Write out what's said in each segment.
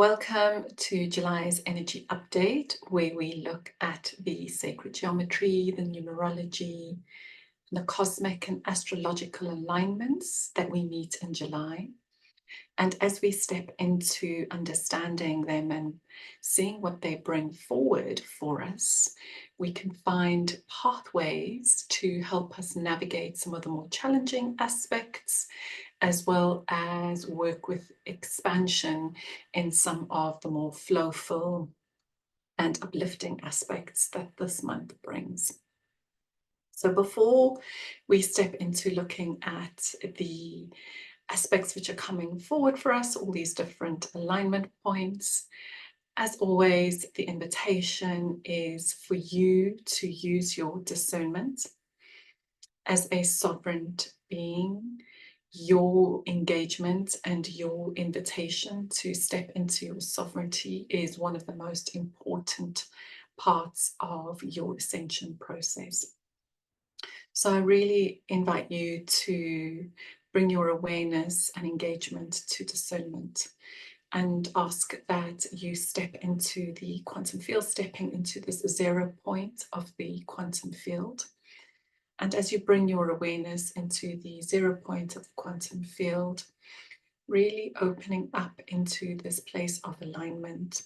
Welcome to July's energy update, where we look at the sacred geometry, the numerology, the cosmic and astrological alignments that we meet in July. And as we step into understanding them and seeing what they bring forward for us, we can find pathways to help us navigate some of the more challenging aspects, as well as work with expansion in some of the more flowful and uplifting aspects that this month brings. So before we step into looking at the aspects which are coming forward for us, all these different alignment points, as always, the invitation is for you to use your discernment as a sovereign being. Your engagement and your invitation to step into your sovereignty is one of the most important parts of your ascension process. So I really invite you to bring your awareness and engagement to discernment and ask that you step into the quantum field, stepping into this 0 point of the quantum field. And as you bring your awareness into the 0 point of the quantum field, really opening up into this place of alignment,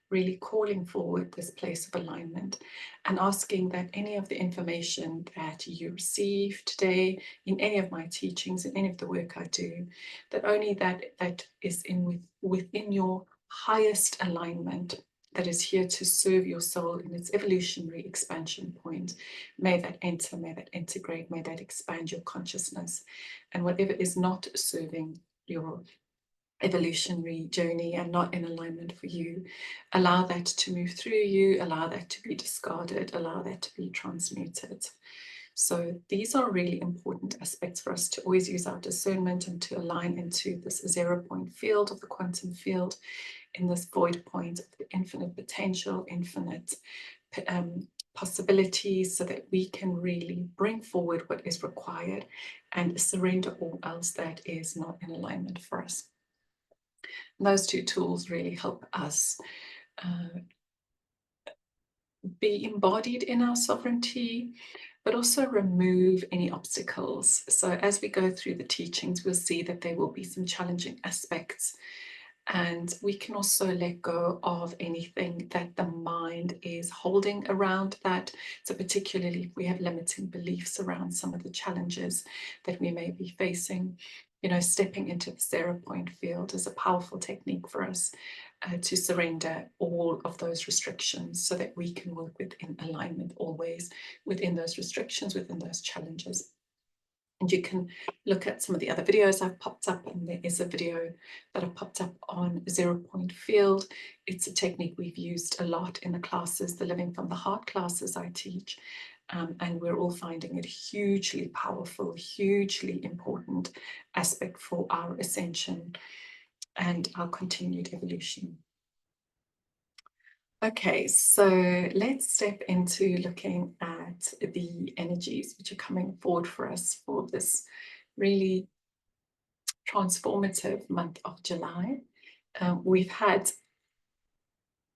really calling forward this place of alignment and asking that any of the information that you receive today in any of my teachings, in any of the work I do, that only that is within your highest alignment, that is here to serve your soul in its evolutionary expansion point. May that enter, may that integrate, may that expand your consciousness. And whatever is not serving your evolutionary journey and not in alignment for you, allow that to move through you, allow that to be discarded, allow that to be transmuted. So these are really important aspects for us to always use our discernment and to align into this 0 point field of the quantum field, in this void point of the infinite potential, infinite possibilities, so that we can really bring forward what is required and surrender all else that is not in alignment for us. And those two tools really help us be embodied in our sovereignty, but also remove any obstacles. So as we go through the teachings, we'll see that there will be some challenging aspects, and we can also let go of anything that the mind is holding around that. So particularly if we have limiting beliefs around some of the challenges that we may be facing, stepping into the 0 point field is a powerful technique for us to surrender all of those restrictions, so that we can work within alignment always within those restrictions, within those challenges. And you can look at some of the other videos I've popped up, and there is a video that I've popped up on 0 point field. It's a technique we've used a lot in the classes, the Living from the Heart classes I teach. And we're all finding it hugely powerful, hugely important aspect for our ascension and our continued evolution. Okay, so let's step into looking at the energies which are coming forward for us for this really transformative month of July. We've had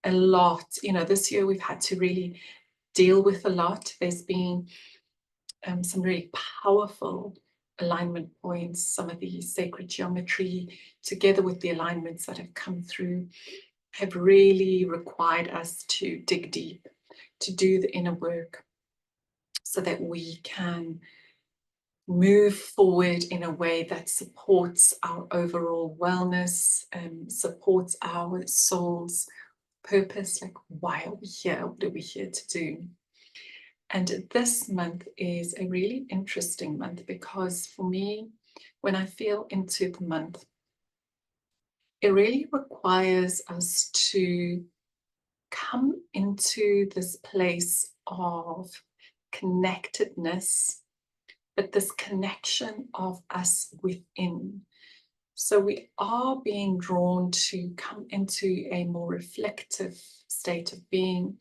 a lot, this year we've had to really deal with a lot. There's been some really powerful alignment points, some of the sacred geometry, together with the alignments that have come through, have really required us to dig deep, to do the inner work, so that we can move forward in a way that supports our overall wellness, supports our soul's purpose. Like, why are we here? What are we here to do? And this month is a really interesting month, because for me, when I feel into the month, it really requires us to come into this place of connectedness, but this connection of us within. So we are being drawn to come into a more reflective state of being.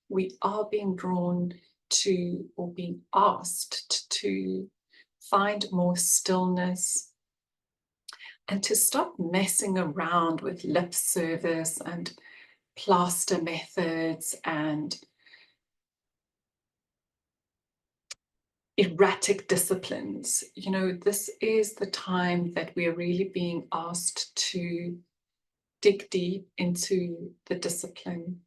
We are being drawn to, or being asked to find more stillness, and to stop messing around with lip service and plaster methods and erratic disciplines. You know, this is the time that we are really being asked to dig deep into the discipline.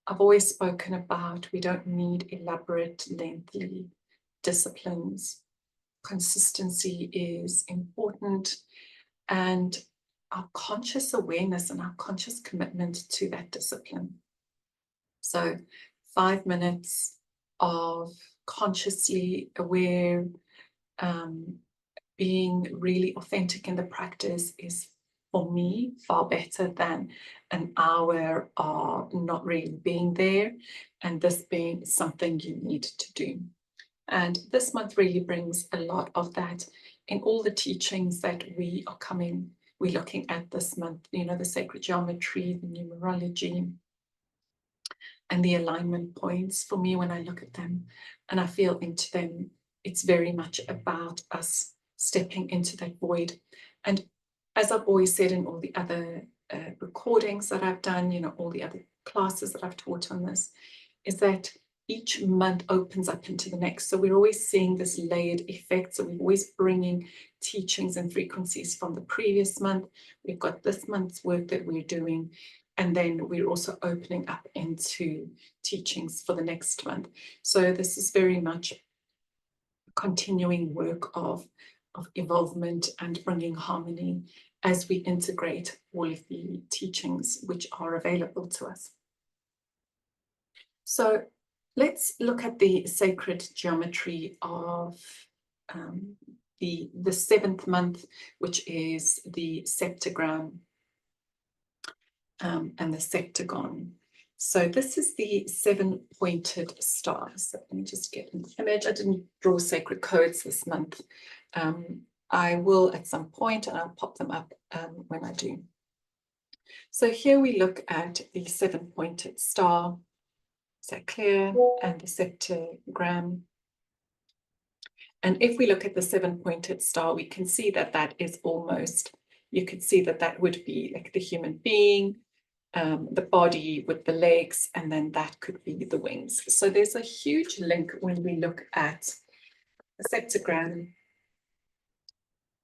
I've always spoken about we don't need elaborate, lengthy disciplines. Consistency is important, and our conscious awareness and our conscious commitment to that discipline. So 5 minutes of consciously aware, being really authentic in the practice is, for me, far better than an hour of not really being there, and this being something you need to do. And this month really brings a lot of that in all the teachings that we're looking at this month, you know, the sacred geometry, the numerology, and the alignment points. For me, when I look at them and I feel into them, it's very much about us stepping into that void. And as I've always said in all the other recordings that I've done, you know, all the other classes that I've taught on this, is that each month opens up into the next. So we're always seeing this layered effect. So we're always bringing teachings and frequencies from the previous month. We've got this month's work that we're doing, and then we're also opening up into teachings for the next month. So this is very much continuing work of involvement and bringing harmony as we integrate all of the teachings which are available to us. So let's look at the sacred geometry of the 7th month, which is the septogram and the septagon. So this is the 7-pointed star. So let me just get an image. I didn't draw sacred codes this month. I will at some point, and I'll pop them up when I do. So here we look at the 7-pointed star. Is that clear? And the septogram. And if we look at the 7-pointed star, we can see that that is almost, you could see that that would be like the human being, the body with the legs, and then that could be the wings. So there's a huge link when we look at the septogram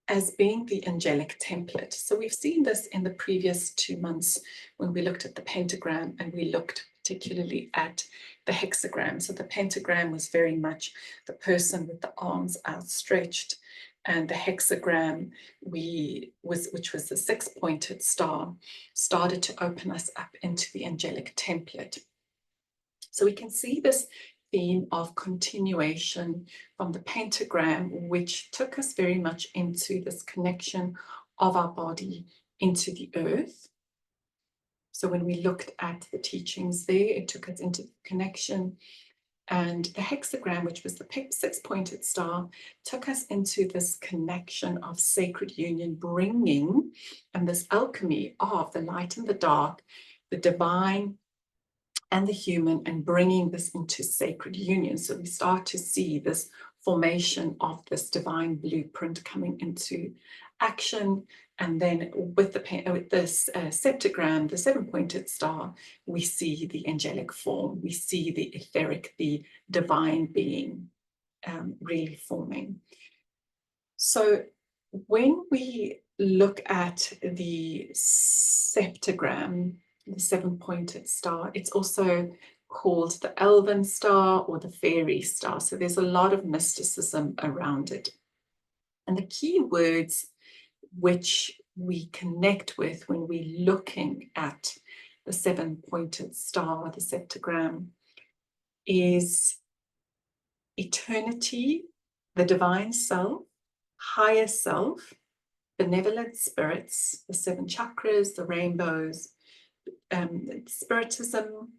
as being the angelic template. So we've seen this in the previous 2 months when we looked at the pentagram, and we looked particularly at the hexagram. So the pentagram was very much the person with the arms outstretched, and the hexagram, which was the 6-pointed star, started to open us up into the angelic template. So we can see this theme of continuation from the pentagram, which took us very much into this connection of our body into the earth. So when we looked at the teachings there, it took us into the connection. And the hexagram, which was the 6-pointed star, took us into this connection of sacred union, bringing and this alchemy of the light and the dark, the divine and the human, and bringing this into sacred union. So we start to see this formation of this divine blueprint coming into action. And then with this septogram, the 7-pointed star, we see the angelic form, we see the etheric, the divine being really forming. So when we look at the septogram, the 7-pointed star, it's also called the elven star or the fairy star. So there's a lot of mysticism around it. And the key words which we connect with when we're looking at the 7-pointed star, the septogram, is eternity, the divine self, higher self, benevolent spirits, the 7 chakras, the rainbows, spiritism,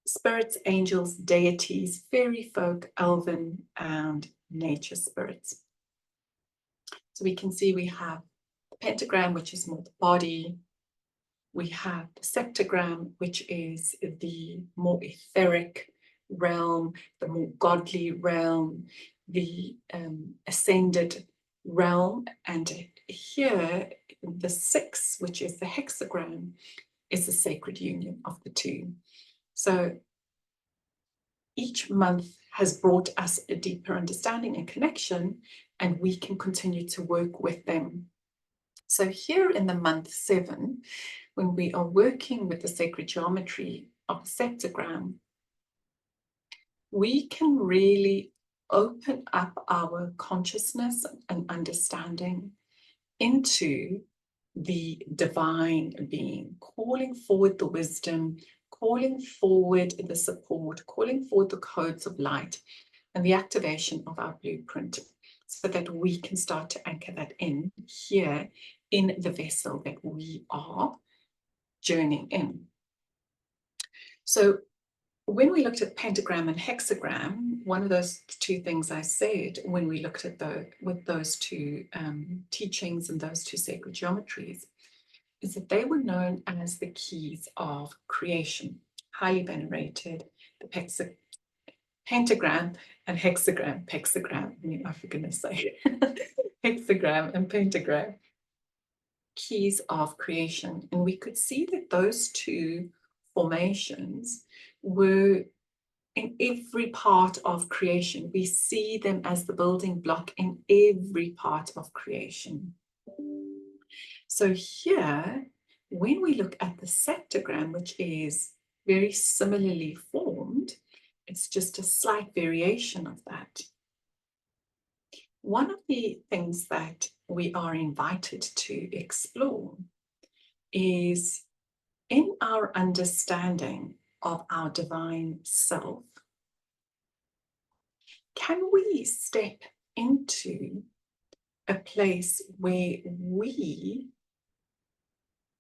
spirits, angels, deities, fairy folk, elven, and nature spirits. So we can see we have the pentagram, which is more the body. We have the septogram, which is the more etheric realm, the more godly realm, the ascended realm, and here, the 6, which is the hexagram, is the sacred union of the two. So each month has brought us a deeper understanding and connection, and we can continue to work with them. So here in the month 7, when we are working with the sacred geometry of the septogram, we can really open up our consciousness and understanding into the divine being, calling forward the wisdom, calling forward the support, calling forward the codes of light and the activation of our blueprint, so that we can start to anchor that in here in the vessel that we are journeying in. So when we looked at pentagram and hexagram, one of those two things I said when we looked at with those two teachings and those two sacred geometries is that they were known as the keys of creation, highly venerated. The pentagram and hexagram, for goodness sake, hexagram and pentagram, keys of creation. And we could see that those two formations were in every part of creation. We see them as the building block in every part of creation. So here, when we look at the septogram, which is very similarly formed, it's just a slight variation of that. One of the things that we are invited to explore is in our understanding of our divine self, can we step into a place where we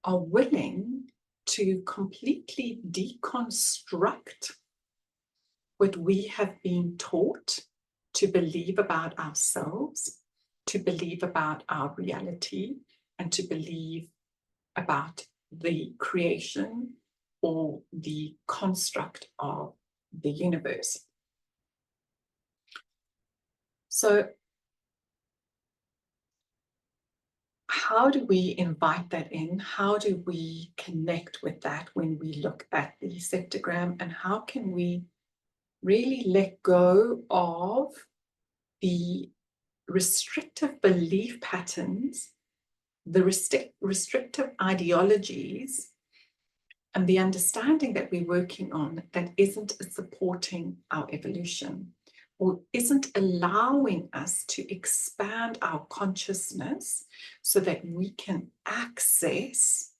are willing to completely deconstruct what we have been taught to believe about ourselves, to believe about our reality, and to believe about the creation or the construct of the universe? So how do we invite that in? How do we connect with that when we look at the septogram? And how can we really let go of the restrictive belief patterns, the restrictive ideologies, and the understanding that we're working on that isn't supporting our evolution or isn't allowing us to expand our consciousness so that we can access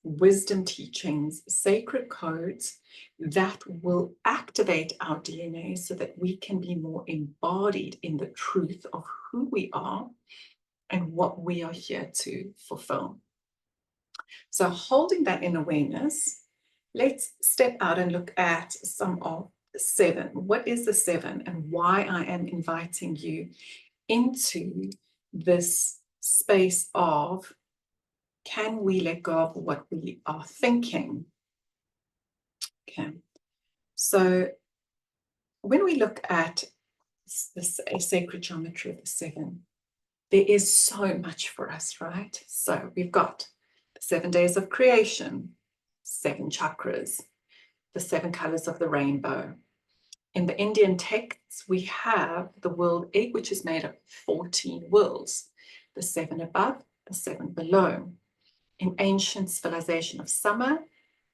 wisdom teachings, sacred codes that will activate our DNA so that we can be more embodied in the truth of who we are and what we are here to fulfill. So holding that in awareness, let's step out and look at some of the 7. What is the 7 and why I am inviting you into this space of, can we let go of what we are thinking? Okay, so when we look at this sacred geometry of the 7, there is so much for us, right? So we've got the 7 days of creation, 7 chakras, the 7 colors of the rainbow. In the Indian texts, we have the world egg, which is made of 14 worlds, the 7 above, the 7 below. In ancient civilization of Sumer,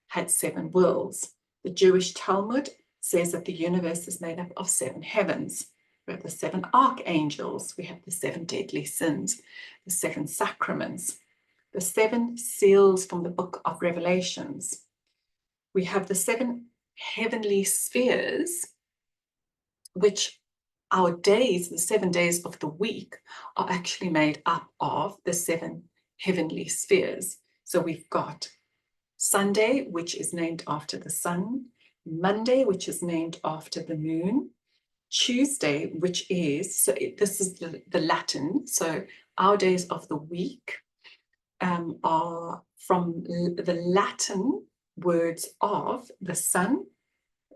had 7 worlds. The Jewish Talmud says that the universe is made up of 7 heavens. We have the 7 archangels, we have the 7 deadly sins, the 7 sacraments, the 7 seals from the book of Revelations. We have the 7 heavenly spheres, which our days, the 7 days of the week, are actually made up of the 7 heavenly spheres. So we've got Sunday, which is named after the sun, Monday, which is named after the moon, Tuesday, which is, so this is the Latin, so our days of the week are from the Latin words of the sun,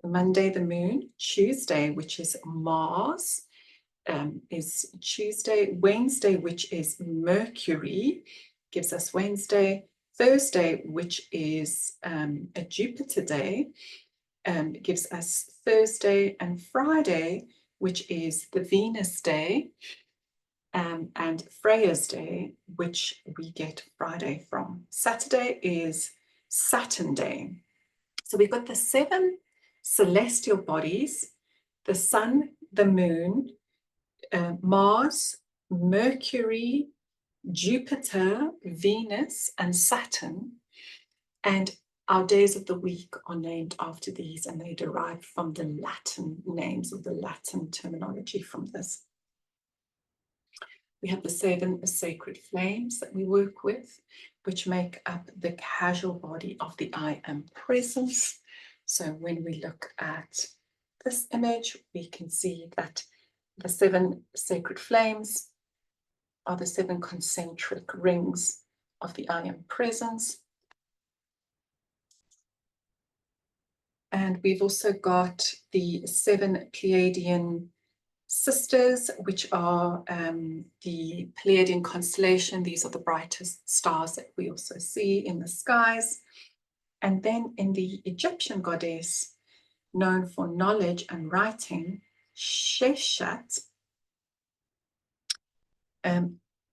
Monday, the moon, Tuesday, which is Mars, is Tuesday. Wednesday, which is Mercury, gives us Wednesday. Thursday, which is a Jupiter day, gives us Thursday. And Friday, which is the Venus day, and Freya's day, which we get Friday from. Saturday is Saturn day. So we've got the 7 celestial bodies: the sun, the moon, Mars, Mercury, Jupiter, Venus, and Saturn. And our days of the week are named after these, and they derive from the Latin names, or the Latin terminology from this. We have the 7 sacred flames that we work with, which make up the causal body of the I Am Presence. So when we look at this image, we can see that the 7 sacred flames are the 7 concentric rings of the I Am Presence. And we've also got the 7 Pleiadian sisters, which are the Pleiadian constellation. These are the brightest stars that we also see in the skies. And then in the Egyptian goddess, known for knowledge and writing, Sheshat,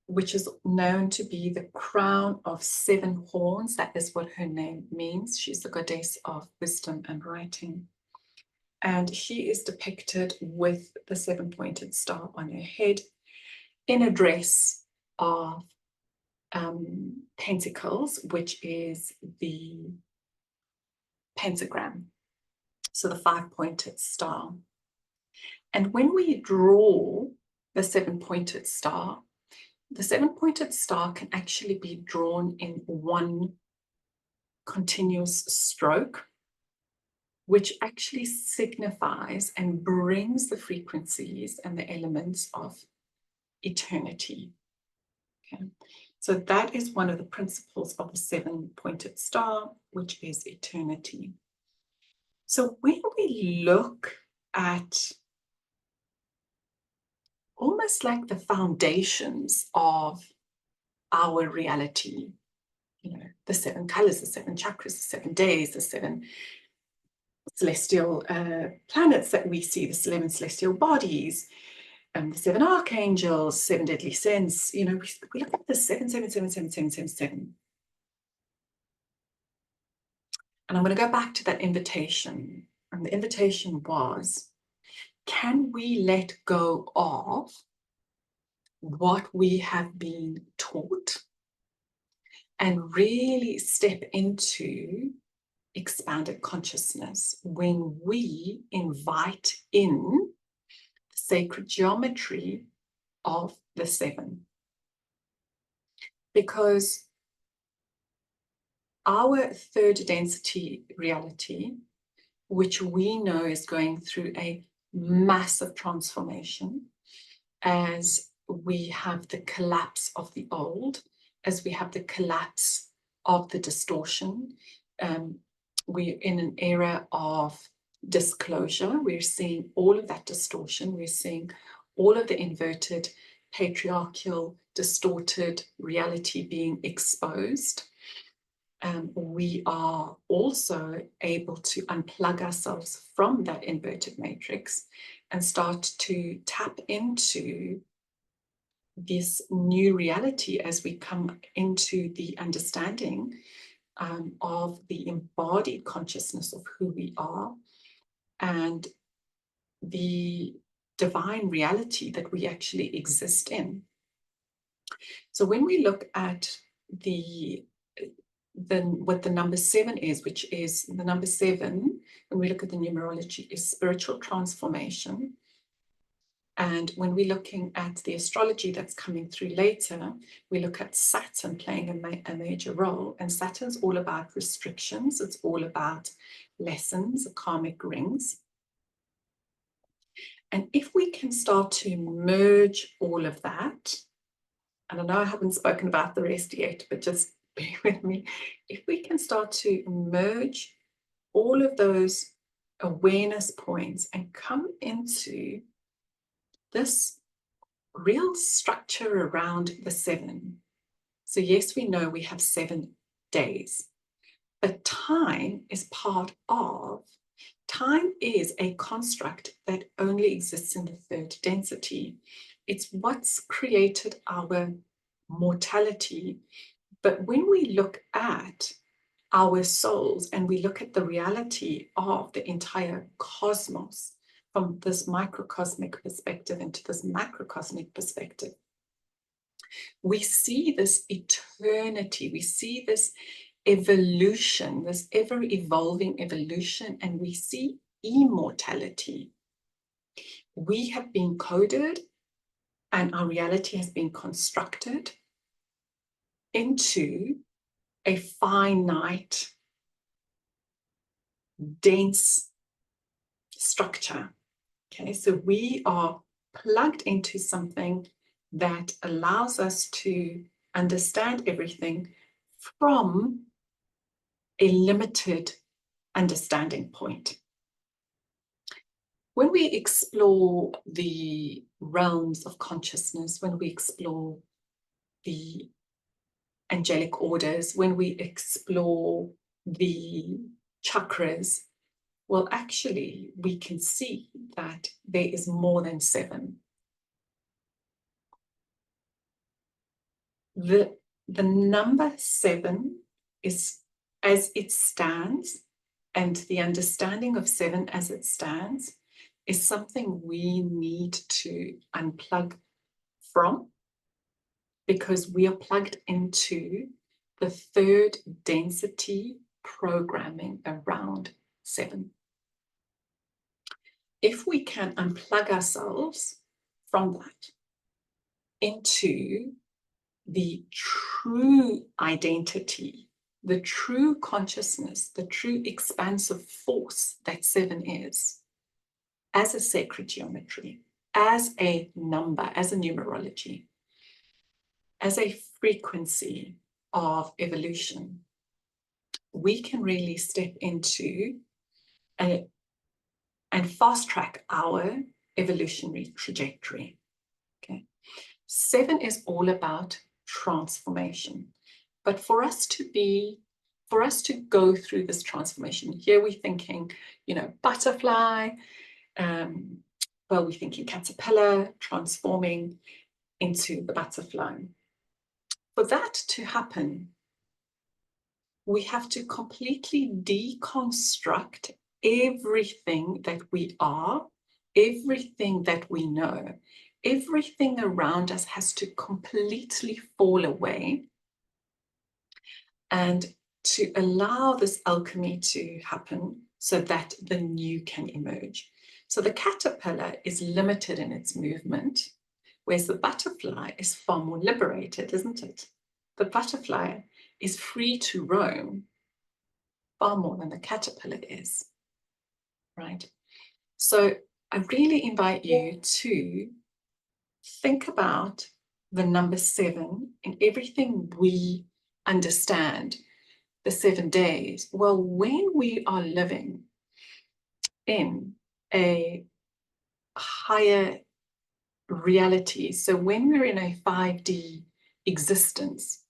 which is known to be the crown of 7 horns. That is what her name means. She's the goddess of wisdom and writing. And she is depicted with the 7-pointed star on her head in a dress of pentacles, which is the pentagram, so the 5-pointed star. And when we draw the 7-pointed star, the 7-pointed star can actually be drawn in one continuous stroke, which actually signifies and brings the frequencies and the elements of eternity. Okay. So that is one of the principles of the 7-pointed star, which is eternity. So when we look at almost like the foundations of our reality, you know, the 7 colors, the 7 chakras, the 7 days, the 7 celestial planets that we see, the 11 celestial bodies, the 7 archangels, 7 deadly sins, you know, we look at the 7, 7, 7, 7, 7, 7, 7. And I'm going to go back to that invitation. And the invitation was, can we let go of what we have been taught and really step into expanded consciousness when we invite in the sacred geometry of the 7? Because our third density reality, which we know is going through a massive transformation, as we have the collapse of the old, as we have the collapse of the distortion, we're in an era of disclosure. We're seeing all of that distortion. We're seeing all of the inverted, patriarchal, distorted reality being exposed. We are also able to unplug ourselves from that inverted matrix and start to tap into this new reality as we come into the understanding of the embodied consciousness of who we are and the divine reality that we actually exist in. So when we look at what the number 7 is, which is the number 7, when we look at the numerology, is spiritual transformation. And when we're looking at the astrology that's coming through later, we look at Saturn playing a major role. And Saturn's all about restrictions. It's all about lessons, karmic rings. And if we can start to merge all of that, and I know I haven't spoken about the rest yet, but just bear with me. If we can start to merge all of those awareness points and come into this real structure around the 7. So yes, we know we have 7 days, but time is time is a construct that only exists in the 3rd density. It's what's created our mortality. But when we look at our souls and we look at the reality of the entire cosmos from this microcosmic perspective into this macrocosmic perspective, we see this eternity, we see this evolution, this ever-evolving evolution, and we see immortality. We have been coded and our reality has been constructed into a finite, dense structure. Okay, so we are plugged into something that allows us to understand everything from a limited understanding point. When we explore the realms of consciousness, when we explore the angelic orders, when we explore the chakras, well, actually, we can see that there is more than 7. The number 7 is, as it stands, and the understanding of 7 as it stands is something we need to unplug from, because we are plugged into the 3rd density programming around 7. If we can unplug ourselves from that into the true identity, the true consciousness, the true expansive force that 7 is, as a sacred geometry, as a number, as a numerology, as a frequency of evolution, we can really step into and fast track our evolutionary trajectory. Okay, 7 is all about transformation. But for us to go through this transformation, here we're thinking, butterfly, well, we're thinking caterpillar transforming into the butterfly. For that to happen, we have to completely deconstruct everything that we are, everything that we know, everything around us has to completely fall away, and to allow this alchemy to happen so that the new can emerge. So the caterpillar is limited in its movement, whereas the butterfly is far more liberated, isn't it? The butterfly is free to roam far more than the caterpillar is, right? So I really invite you to think about the number 7 in everything we understand, the 7 days. Well, when we are living in a higher reality, so when we're in a 5D existence,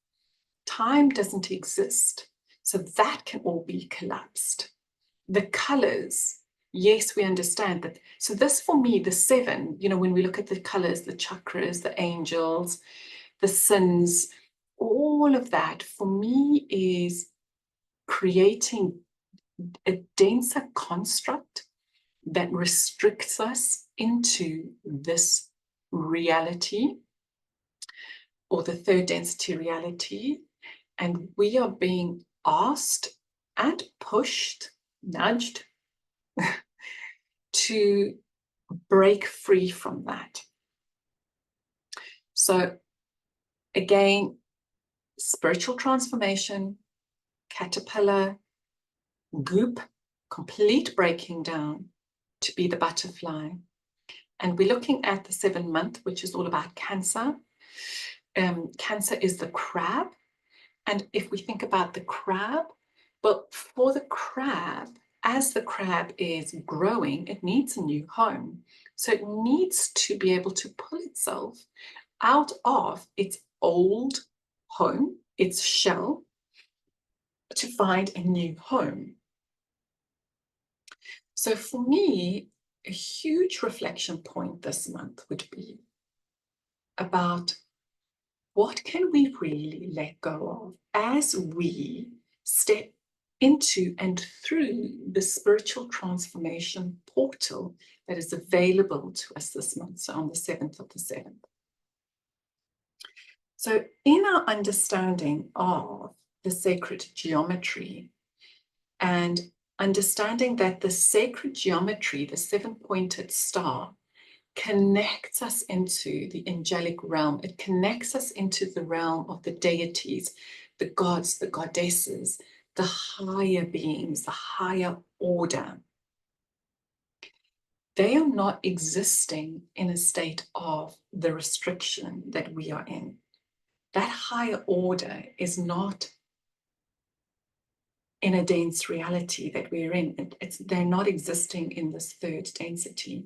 time doesn't exist. So that can all be collapsed. The colors, yes, we understand that. So this, for me, the 7, when we look at the colors, the chakras, the angels, the sins, all of that, for me, is creating a denser construct that restricts us into this reality, or the 3rd density reality. And we are being asked and pushed, nudged, to break free from that. So again, spiritual transformation, caterpillar, goop, complete breaking down to be the butterfly. And we're looking at the 7-month, which is all about Cancer. Cancer is the crab. And if we think about the crab, but for the crab, as the crab is growing, it needs a new home. So it needs to be able to pull itself out of its old home, its shell, to find a new home. So for me, a huge reflection point this month would be about what can we really let go of as we step into and through the spiritual transformation portal that is available to us this month, so on the 7th of the 7th. So in our understanding of the sacred geometry and understanding that the sacred geometry, the 7-pointed star, connects us into the angelic realm. It connects us into the realm of the deities, the gods, the goddesses, the higher beings, the higher order. They are not existing in a state of the restriction that we are in. That higher order is not in a dense reality that we're in. They're not existing in this third density.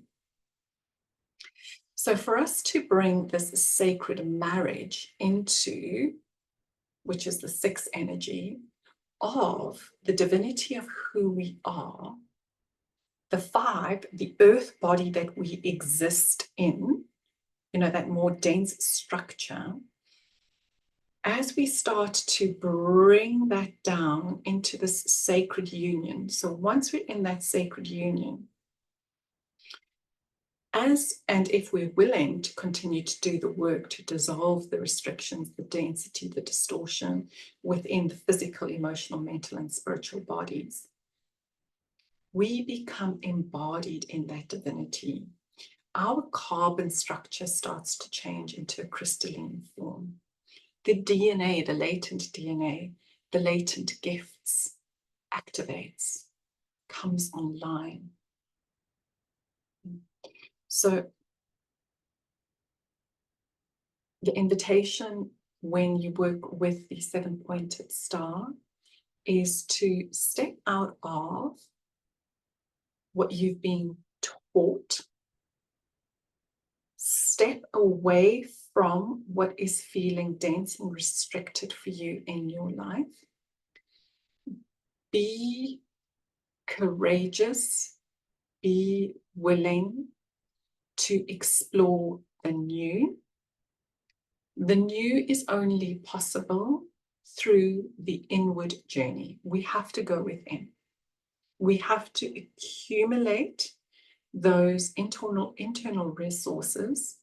So for us to bring this sacred marriage into, which is the 6th energy of the divinity of who we are, the 5, the earth body that we exist in, that more dense structure, as we start to bring that down into this sacred union. So once we're in that sacred union, and if we're willing to continue to do the work to dissolve the restrictions, the density, the distortion within the physical, emotional, mental, and spiritual bodies, we become embodied in that divinity. Our carbon structure starts to change into a crystalline form. The DNA, the latent DNA, the latent gifts activates, comes online. So the invitation when you work with the 7-pointed star is to step out of what you've been taught, step away from what is feeling dense and restricted for you in your life. Be courageous, be willing to explore the new. The new is only possible through the inward journey. We have to go within. We have to accumulate those internal resources.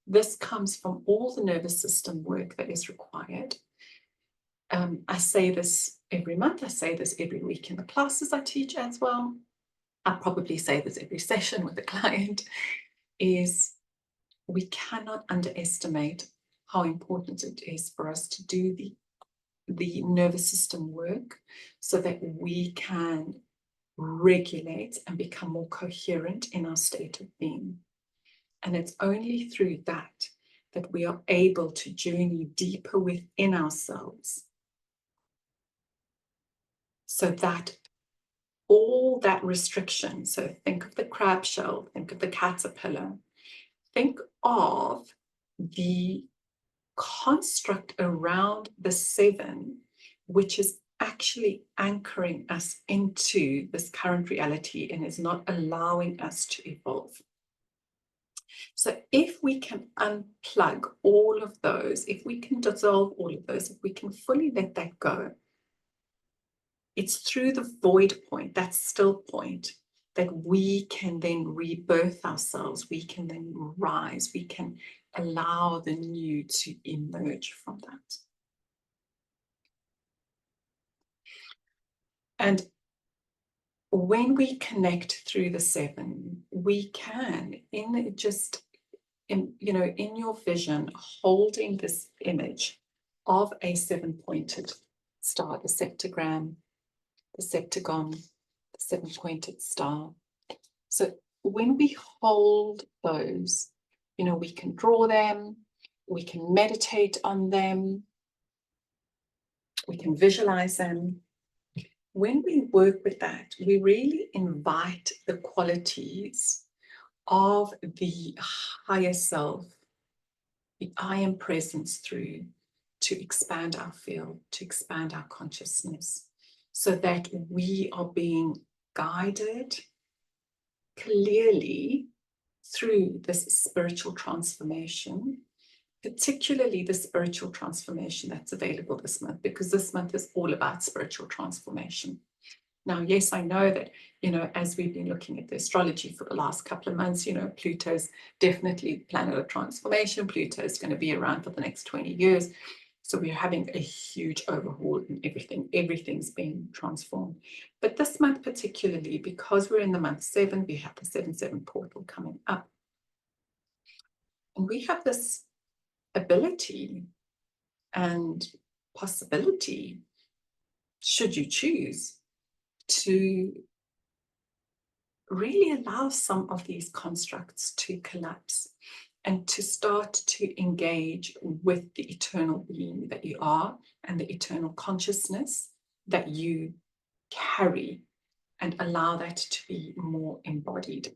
This comes from all the nervous system work that is required. I say this every month. I say this every week in the classes I teach as well. I probably say this every session with a client, is we cannot underestimate how important it is for us to do the nervous system work so that we can regulate and become more coherent in our state of being. And it's only through that that we are able to journey deeper within ourselves, so that all that restriction, so think of the crab shell, think of the caterpillar, think of the construct around the 7, which is actually anchoring us into this current reality and is not allowing us to evolve. So if we can unplug all of those, if we can dissolve all of those, if we can fully let that go, it's through the void point, that still point, that we can then rebirth ourselves, we can then rise, we can allow the new to emerge from that. And when we connect through the 7, we can, in your vision, holding this image of a 7-pointed star, the septogram, the septagon, the 7-pointed star. So when we hold those, we can draw them, we can meditate on them, we can visualize them. When we work with that, we really invite the qualities of the higher self, the I am presence through, to expand our field, to expand our consciousness, so that we are being guided clearly through this spiritual transformation, particularly the spiritual transformation that's available this month, because this month is all about spiritual transformation. Now, yes, I know that, as we've been looking at the astrology for the last couple of months, Pluto's definitely the planet of transformation. Pluto is going to be around for the next 20 years. So we're having a huge overhaul in everything. Everything's being transformed. But this month particularly, because we're in the month 7, we have the 7-7 portal coming up. And we have this ability and possibility, should you choose, to really allow some of these constructs to collapse and to start to engage with the eternal being that you are and the eternal consciousness that you carry, and allow that to be more embodied.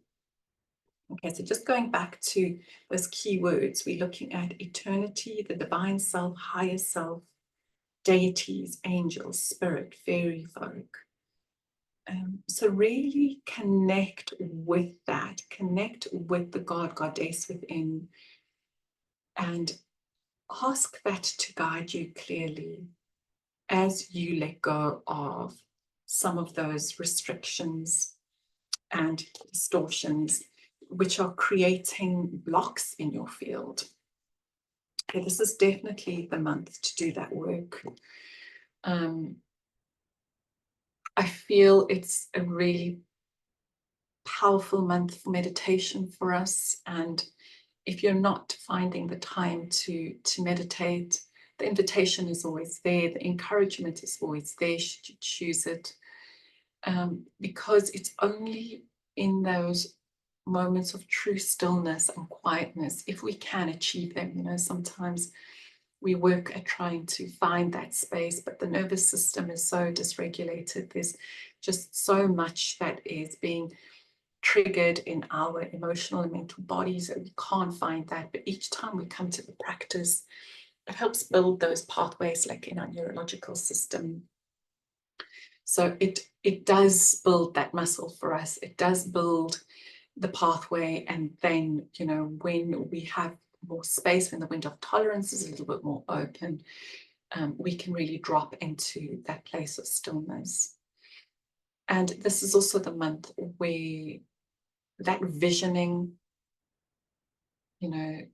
Okay, so just going back to those key words, we're looking at eternity, the divine self, higher self, deities, angels, spirit, fairy folk. So really connect with that, connect with the God, goddess within, and ask that to guide you clearly as you let go of some of those restrictions and distortions which are creating blocks in your field. Okay, this is definitely the month to do that work. I feel it's a really powerful month for meditation for us. And if you're not finding the time to meditate, the invitation is always there. The encouragement is always there, should you choose it. Because it's only in those moments of true stillness and quietness, if we can achieve them. Sometimes we work at trying to find that space, but the nervous system is so dysregulated. There's just so much that is being triggered in our emotional and mental bodies that we can't find that. But each time we come to the practice, it helps build those pathways, like in our neurological system. So it does build that muscle for us. It does build the pathway. And then, when we have more space, when the window of tolerance is a little bit more open, we can really drop into that place of stillness. And this is also the month where that visioning, like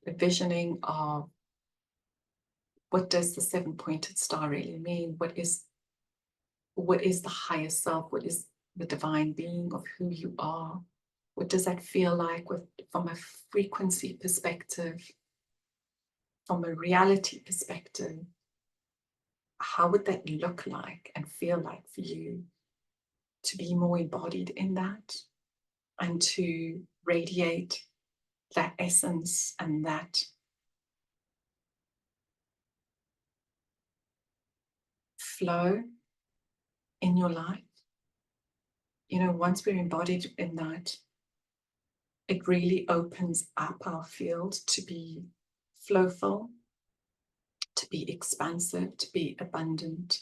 the visioning of what does the 7-pointed star really mean? What is the higher self? What is the divine being of who you are? What does that feel like from a frequency perspective, from a reality perspective? How would that look like and feel like for you to be more embodied in that and to radiate that essence and that flow in your life? Once we're embodied in that, it really opens up our field to be flowful, to be expansive, to be abundant.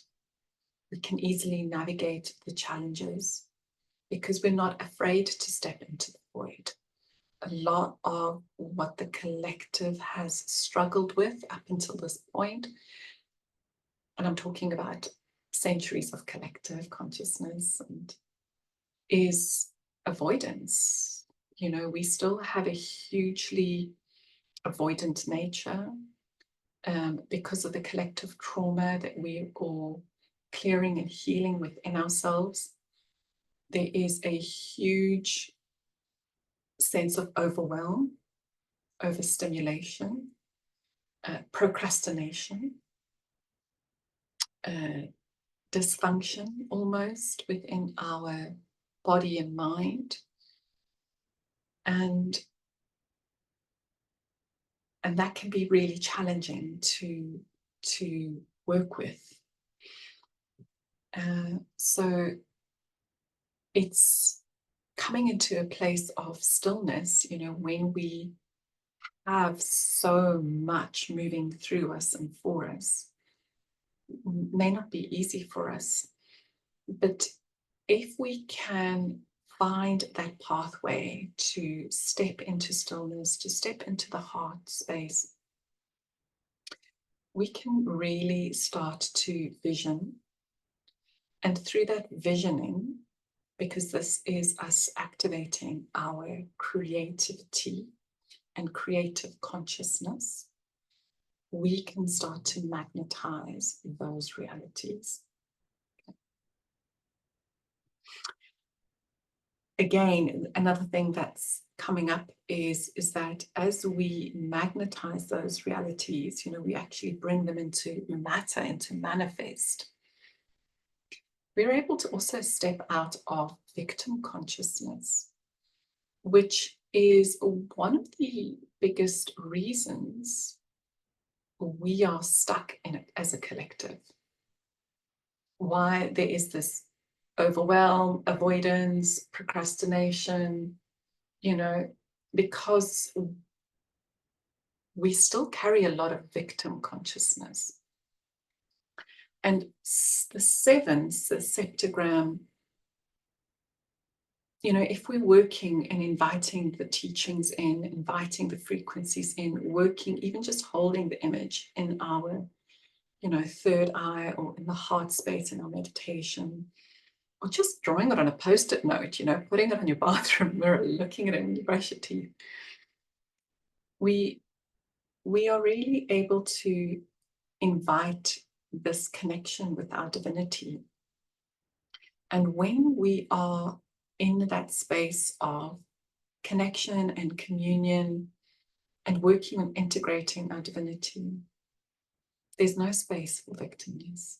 We can easily navigate the challenges because we're not afraid to step into the void. A lot of what the collective has struggled with up until this point, and I'm talking about centuries of collective consciousness, and is avoidance. We still have a hugely avoidant nature because of the collective trauma that we're all clearing and healing within ourselves. There is a huge sense of overwhelm, overstimulation, procrastination, dysfunction almost within our body and mind. And that can be really challenging to work with. So it's coming into a place of stillness, when we have so much moving through us and for us, may not be easy for us. But if we can find that pathway to step into stillness, to step into the heart space, we can really start to vision. And through that visioning, because this is us activating our creativity and creative consciousness, we can start to magnetize those realities. Again, another thing that's coming up is that as we magnetize those realities, we actually bring them into matter, into manifest. We're able to also step out of victim consciousness, which is one of the biggest reasons we are stuck in it as a collective. Why there is this overwhelm, avoidance, procrastination, because we still carry a lot of victim consciousness. And the sevens, the septogram, if we're working and inviting the teachings in, inviting the frequencies in, working, even just holding the image in our, third eye or in the heart space in our meditation, or just drawing it on a post-it note, putting it on your bathroom mirror, looking at it when you brush your teeth, we are really able to invite this connection with our divinity. And when we are in that space of connection and communion and working on integrating our divinity, there's no space for victimness.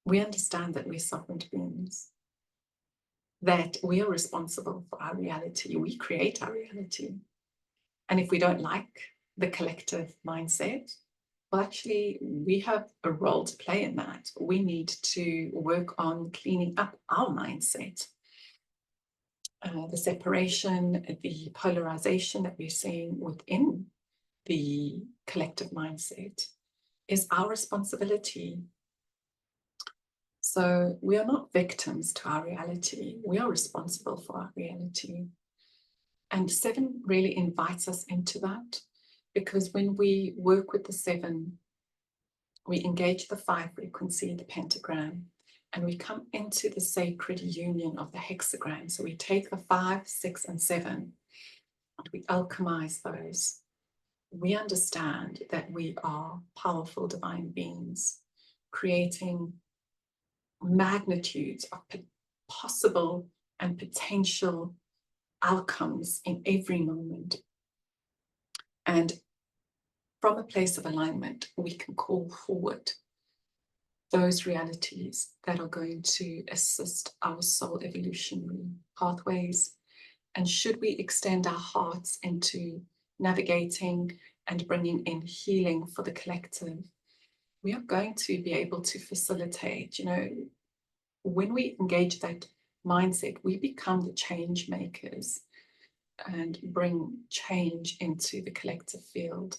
We understand that we're sovereign beings, that we are responsible for our reality. We create our reality. And if we don't like the collective mindset, well, actually, we have a role to play in that. We need to work on cleaning up our mindset. The separation, the polarization that we're seeing within the collective mindset is our responsibility. So we are not victims to our reality. We are responsible for our reality. And 7 really invites us into that, because when we work with the 7, we engage the 5 frequency, the pentagram, and we come into the sacred union of the hexagram. So we take the 5, 6, and 7, and we alchemize those. We understand that we are powerful divine beings, creating magnitudes of possible and potential outcomes in every moment. And from a place of alignment, we can call forward those realities that are going to assist our soul evolutionary pathways. And should we extend our hearts into navigating and bringing in healing for the collective, we are going to be able to facilitate, when we engage that mindset, we become the change makers and bring change into the collective field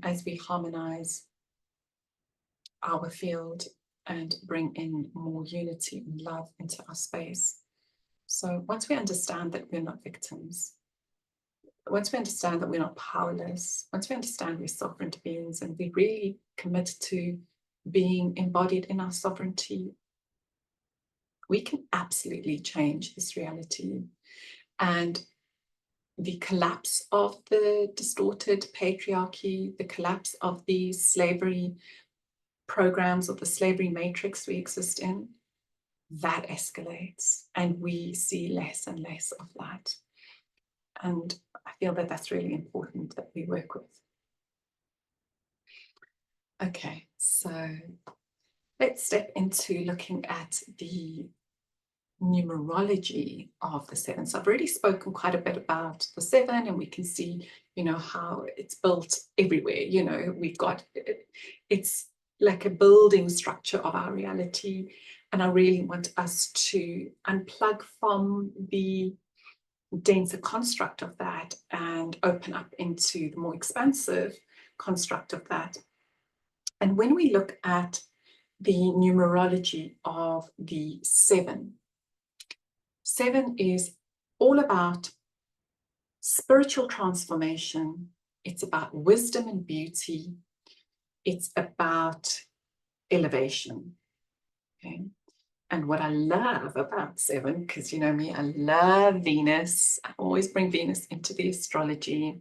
as we harmonize our field and bring in more unity and love into our space. So once we understand that we're not victims, once we understand that we're not powerless, once we understand we're sovereign beings and we really commit to being embodied in our sovereignty, we can absolutely change this reality. And the collapse of the distorted patriarchy, the collapse of the slavery programs, of the slavery matrix we exist in, that escalates and we see less and less of that. And I feel that that's really important that we work with. Okay, so let's step into looking at the numerology of the 7. So I've already spoken quite a bit about the 7, and we can see, how it's built everywhere. We've got, it's like a building structure of our reality. And I really want us to unplug from the denser construct of that and open up into the more expansive construct of that. And when we look at the numerology of the 7, 7 is all about spiritual transformation. It's about wisdom and beauty. It's about elevation. Okay. And what I love about 7, because you know me, I love Venus. I always bring Venus into the astrology,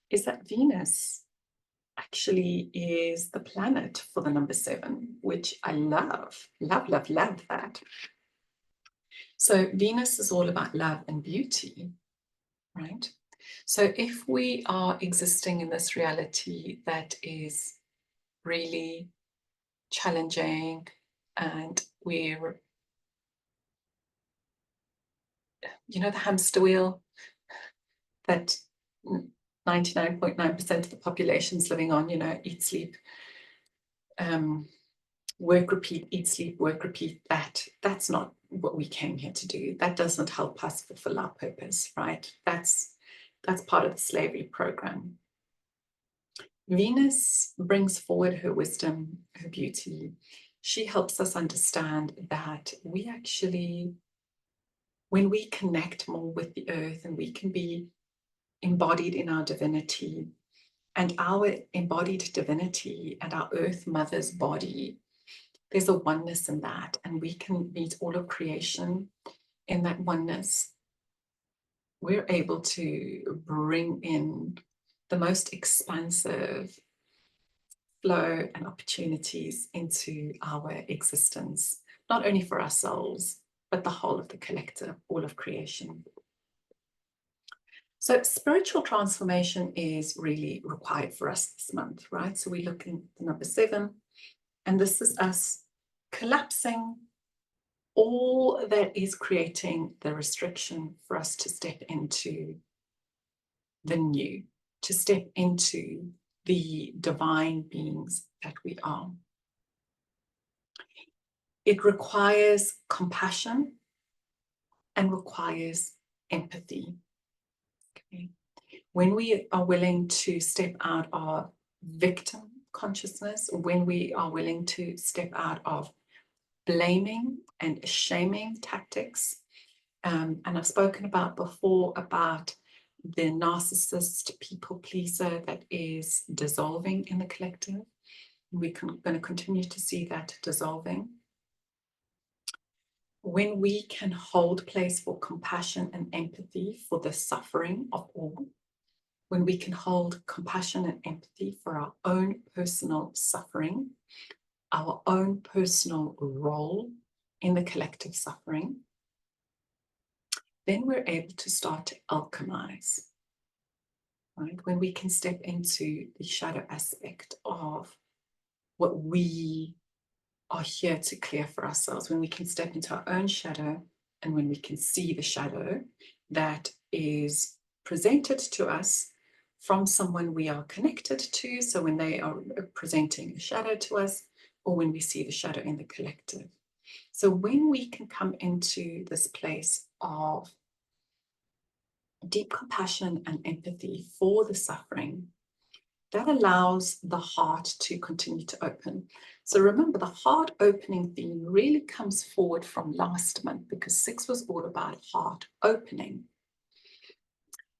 is that Venus actually is the planet for the number 7, which I love, love, love, love that. So Venus is all about love and beauty, right? So if we are existing in this reality that is really challenging and we're, you know, the hamster wheel that 99.9% of the population is living on, you know, eat, sleep, work, repeat, eat, sleep, work, repeat, that's not what we came here to do. That doesn't help us fulfill our purpose, right? That's part of the slavery program. Venus brings forward her wisdom, her beauty. She helps us understand that we actually, when we connect more with the earth and we can be embodied in our divinity, and our embodied divinity and our earth mother's body, there's a oneness in that, and we can meet all of creation in that oneness. We're able to bring in the most expansive flow and opportunities into our existence, not only for ourselves, but the whole of the collective, all of creation. So spiritual transformation is really required for us this month, right? So we're looking at the number 7, and this is us collapsing all that is creating the restriction for us to step into the new, to step into the divine beings that we are. It requires compassion and requires empathy. Okay. When we are willing to step out of victim consciousness, when we are willing to step out of blaming and shaming tactics, and I've spoken about before about the narcissist people pleaser that is dissolving in the collective. We're going to continue to see that dissolving. When we can hold place for compassion and empathy for the suffering of all, when we can hold compassion and empathy for our own personal suffering, our own personal role in the collective suffering, then we're able to start to alchemize, right? When we can step into the shadow aspect of what we are here to clear for ourselves, when we can step into our own shadow and when we can see the shadow that is presented to us from someone we are connected to, so when they are presenting a shadow to us, or when we see the shadow in the collective. So when we can come into this place of deep compassion and empathy for the suffering, that allows the heart to continue to open. So remember, the heart opening theme really comes forward from last month, because 6 was all about heart opening.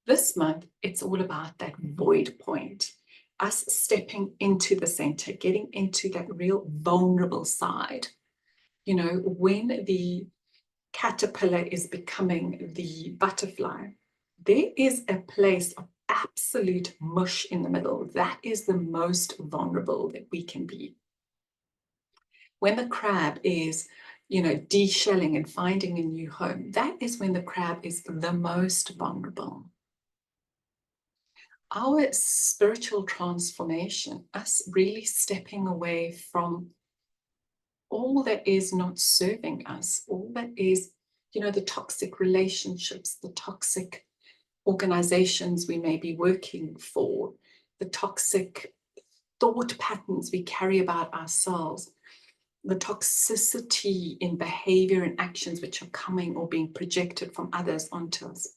This month, it's all about that void point, us stepping into the center, getting into that real vulnerable side. You know, when the caterpillar is becoming the butterfly, there is a place of absolute mush in the middle. That is the most vulnerable that we can be. When the crab is, you know, de-shelling and finding a new home, that is when the crab is the most vulnerable. Our spiritual transformation, us really stepping away from all that is not serving us, all that is, you know, the toxic relationships, the toxic organizations we may be working for, the toxic thought patterns we carry about ourselves. the toxicity in behavior and actions which are coming or being projected from others onto us.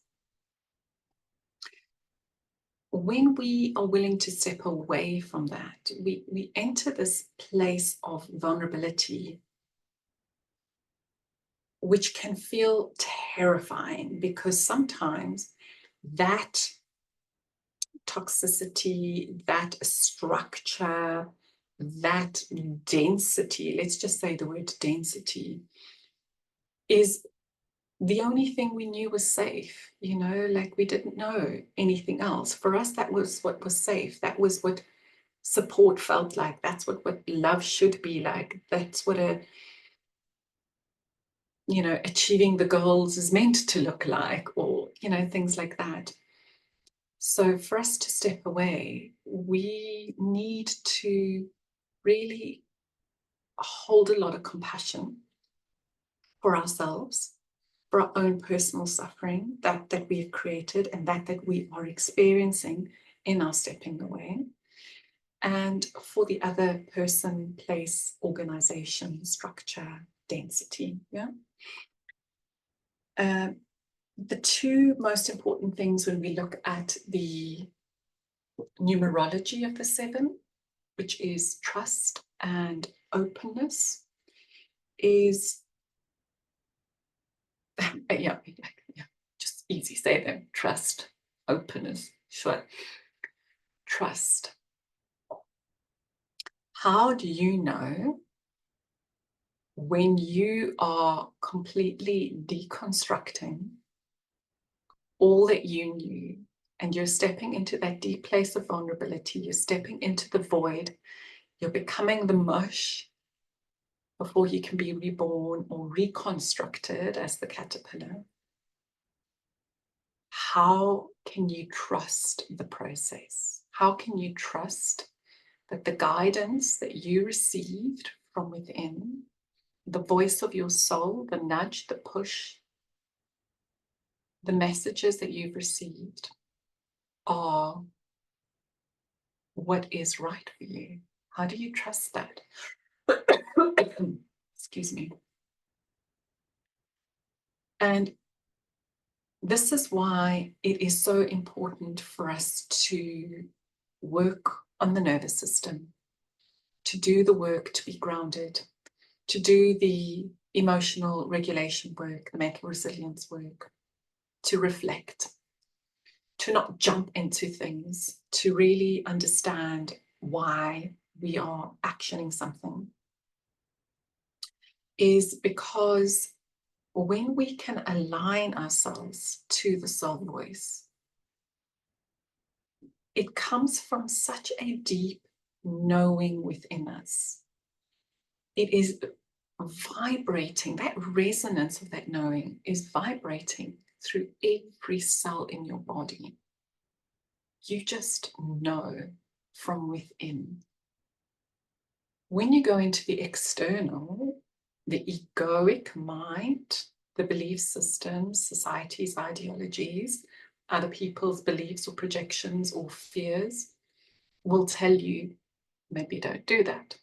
When we are willing to step away from that, we enter this place of vulnerability, which can feel terrifying, because sometimes that toxicity, that structure, that density, let's just say the word density, is the only thing we knew was safe. You know, like, we didn't know anything else. For us, that was what was safe. That was what support felt like. That's what love should be like. That's what achieving the goals is meant to look like, or, things like that. So for us to step away, we need to really hold a lot of compassion for ourselves, for our own personal suffering that we've created and that we are experiencing in our stepping away, and for the other person, place, organization, structure, density. The two most important things when we look at the numerology of the seven, which is trust and openness, is yeah, just easy, say them. Trust, openness, sure. Trust. How do you know when you are completely deconstructing all that you knew, and you're stepping into that deep place of vulnerability, you're stepping into the void, you're becoming the mush before you can be reborn or reconstructed as the caterpillar? How can you trust the process? How can you trust that the guidance that you received from within, the voice of your soul, the nudge, the push, the messages that you've received are what is right for you? How do you trust that? Excuse me. And this is why it is so important for us to work on the nervous system, to do the work to be grounded, to do the emotional regulation work, the mental resilience work, to reflect, to not jump into things, to really understand why we are actioning something, is because when we can align ourselves to the soul voice, it comes from such a deep knowing within us. It is vibrating, that resonance of that knowing is vibrating through every cell in your body. You just know from within. When you go into the external, the egoic mind, the belief systems, society's ideologies, other people's beliefs or projections or fears will tell you, maybe don't do that.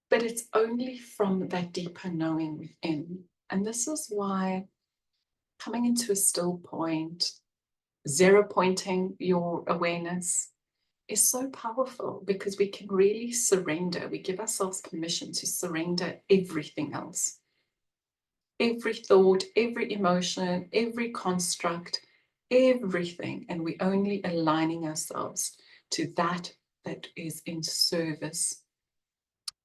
But it's only from that deeper knowing within. And this is why coming into a still point, zero pointing your awareness is so powerful, because we can really surrender. We give ourselves permission to surrender everything else. Every thought, every emotion, every construct, everything. And we're only aligning ourselves to that is in service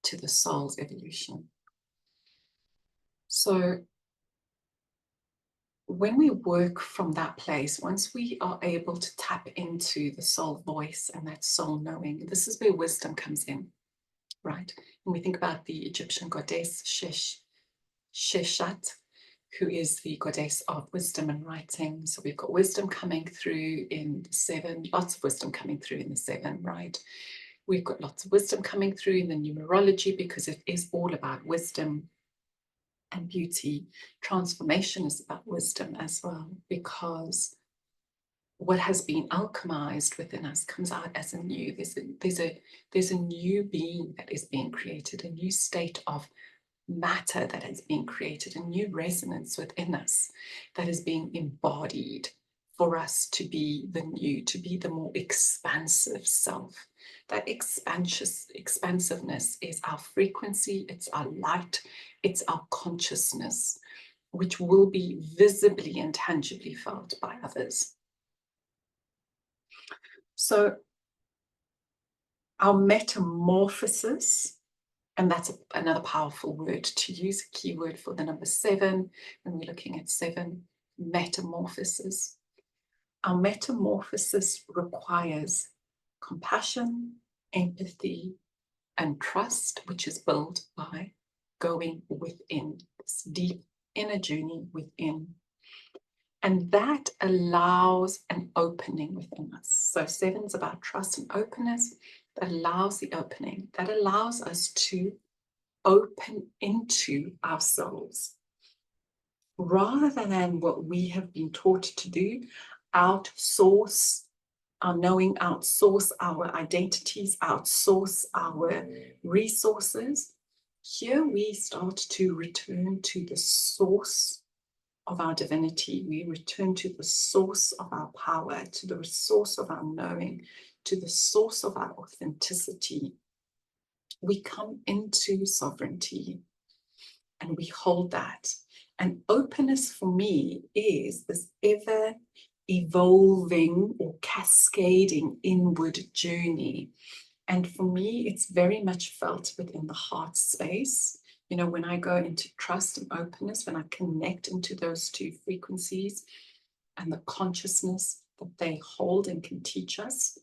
to the soul's evolution. So when we work from that place, once we are able to tap into the soul voice and that soul knowing, this is where wisdom comes in, right? When we think about the Egyptian goddess Sheshat, who is the goddess of wisdom and writing. So we've got wisdom coming through in the seven, lots of wisdom coming through in the seven, right? We've got lots of wisdom coming through in the numerology, because it is all about wisdom and beauty. Transformation is about wisdom as well, because what has been alchemized within us comes out as a new. There's a new being that is being created, a new state of matter that is being created, a new resonance within us that is being embodied for us to be the new, to be the more expansive self. That expansiveness is our frequency, it's our light, it's our consciousness, which will be visibly and tangibly felt by others. So our metamorphosis, and that's another powerful word to use, a key word for the number 7, when we're looking at 7, metamorphosis. Our metamorphosis requires compassion, empathy, and trust, which is built by going within, this deep inner journey within. And that allows an opening within us. So 7 is about trust and openness. That allows the opening. That allows us to open into ourselves. Rather than what we have been taught to do, outsource our knowing, outsource our identities, outsource our resources. Here we start to return to the source of our divinity. We return to the source of our power, to the source of our knowing, to the source of our authenticity. We come into sovereignty and we hold that. And openness for me is this ever evolving or cascading inward journey. And for me, it's very much felt within the heart space. You know, when I go into trust and openness, when I connect into those two frequencies and the consciousness that they hold and can teach us,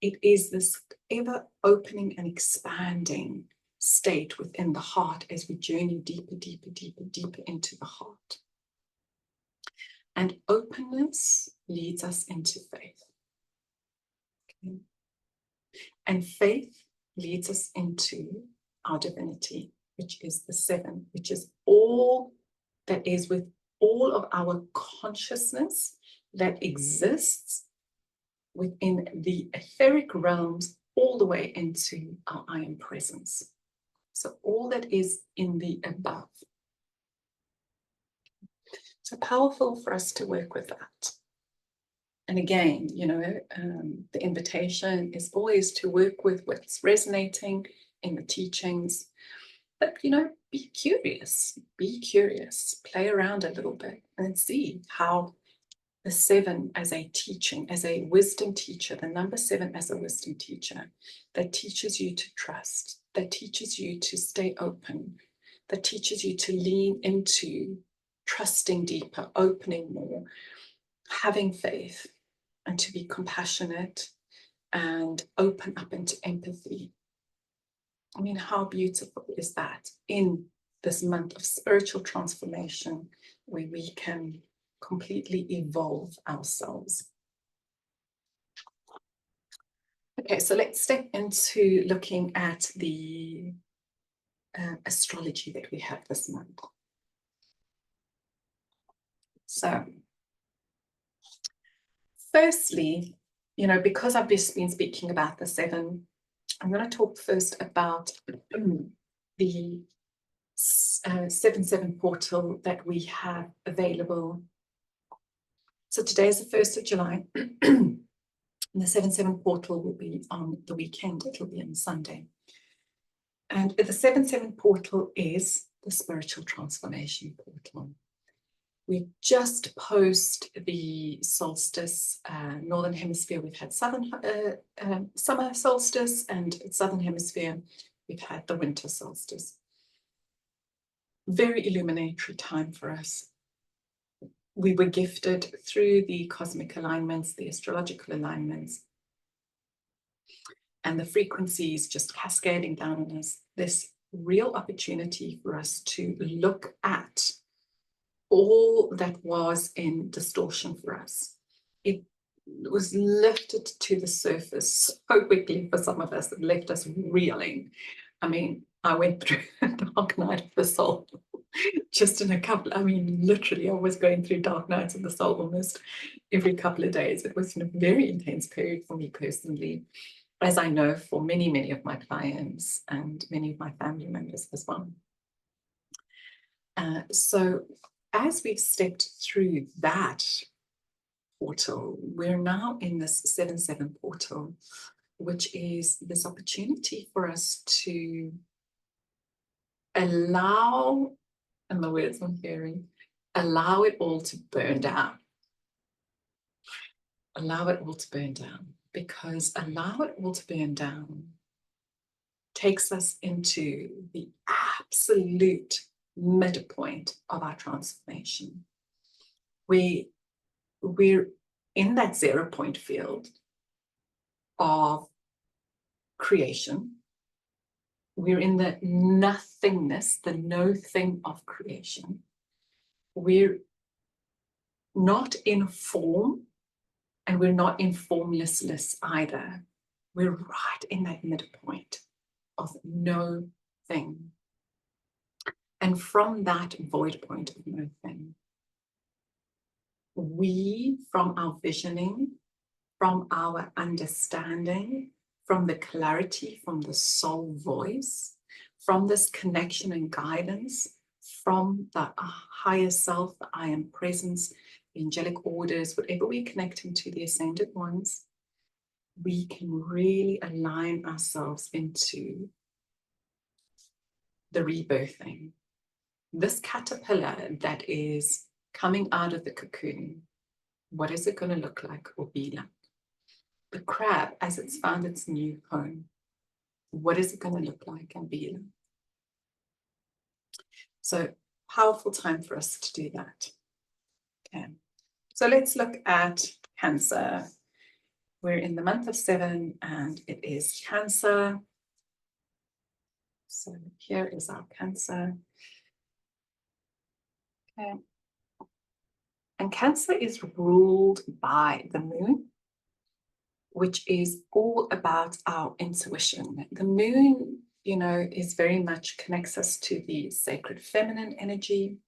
it is this ever opening and expanding state within the heart as we journey deeper, deeper, deeper, deeper into the heart. And openness leads us into faith. Okay. And faith leads us into our divinity, which is the 7, which is all that is with all of our consciousness that exists within the etheric realms all the way into our I am presence. So all that is in the above. So powerful for us to work with that. And again, you know, the invitation is always to work with what's resonating in the teachings. But, you know, be curious, play around a little bit and see how the 7 as a teaching, as a wisdom teacher, the number 7 as a wisdom teacher, that teaches you to trust, that teaches you to stay open, that teaches you to lean into trusting deeper, opening more, having faith, and to be compassionate and open up into empathy. I mean, how beautiful is that in this month of spiritual transformation where we can completely evolve ourselves. Okay, so let's step into looking at the astrology that we have this month. So, firstly, you know, because I've just been speaking about the 7, I'm going to talk first about the 7/7 portal that we have available. So today is the 1st of July. And the 7/7 portal will be on the weekend. It'll be on Sunday. And the 7/7 portal is the spiritual transformation portal. We just post the solstice, Northern Hemisphere, we've had summer solstice, and Southern Hemisphere, we've had the winter solstice. Very illuminatory time for us. We were gifted through the cosmic alignments, the astrological alignments, and the frequencies just cascading down on us, this real opportunity for us to look at all that was in distortion for us. It was lifted to the surface so quickly for some of us. It left us reeling. I mean, I went through a dark night of the soul just in a couple, I mean, literally, I was going through dark nights of the soul almost every couple of days. It was a very intense period for me personally, as I know for many, many of my clients and many of my family members as well. So as we've stepped through that portal, we're now in this 7-7 portal, which is this opportunity for us to allow, and the words I'm hearing, allow it all to burn down. Allow it all to burn down, because allow it all to burn down takes us into the absolute midpoint of our transformation. We're in that 0 point field of creation. We're in the nothingness, the no thing of creation. We're not in form, and we're not in formlessness either. We're right in that midpoint of no thing. And from that void point of no thing, we, from our visioning, from our understanding, from the clarity, from the soul voice, from this connection and guidance, from the higher self, the I am presence, the angelic orders, whatever we're connecting to, the ascended ones, we can really align ourselves into the rebirthing. This caterpillar that is coming out of the cocoon, what is it going to look like or be like? The crab, as it's found its new home, what is it going to look like and be like? So, powerful time for us to do that. Okay, so let's look at Cancer. We're in the month of 7 and it is Cancer. So here is our Cancer. Okay. And Cancer is ruled by the moon, which is all about our intuition. The moon, you know, is very much connects us to the sacred feminine energy.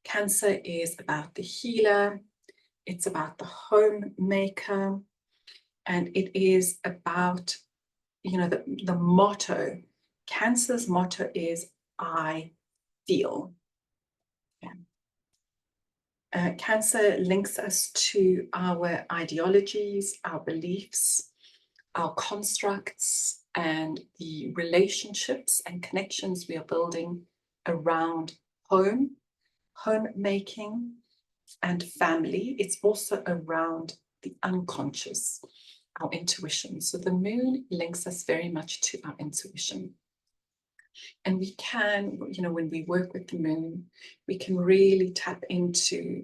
Cancer is about the healer. It's about the homemaker. And it is about, you know, the motto. Cancer's motto is, I feel. Cancer links us to our ideologies, our beliefs, our constructs, and the relationships and connections we are building around home, homemaking, and family. It's also around the unconscious, our intuition. So the moon links us very much to our intuition. And we can, you know, when we work with the moon, we can really tap into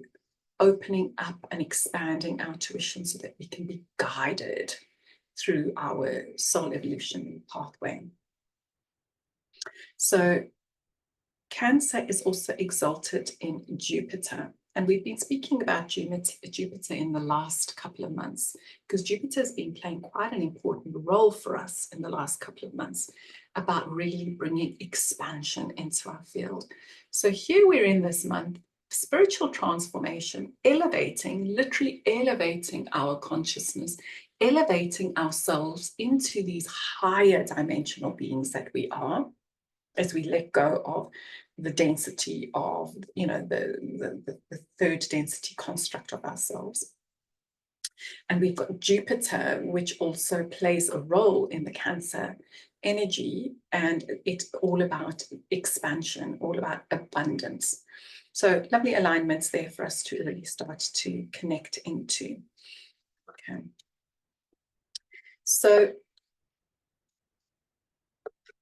opening up and expanding our intuition so that we can be guided through our soul evolution pathway. So Cancer is also exalted in Jupiter. And we've been speaking about Jupiter in the last couple of months, because Jupiter has been playing quite an important role for us in the last couple of months about really bringing expansion into our field. So here we're in this month, spiritual transformation, elevating, literally elevating our consciousness, elevating ourselves into these higher dimensional beings that we are, as we let go of the density of, you know, the third density construct of ourselves. And we've got Jupiter, which also plays a role in the Cancer energy, and it's all about expansion, all about abundance. So lovely alignments there for us to really start to connect into. Okay. So,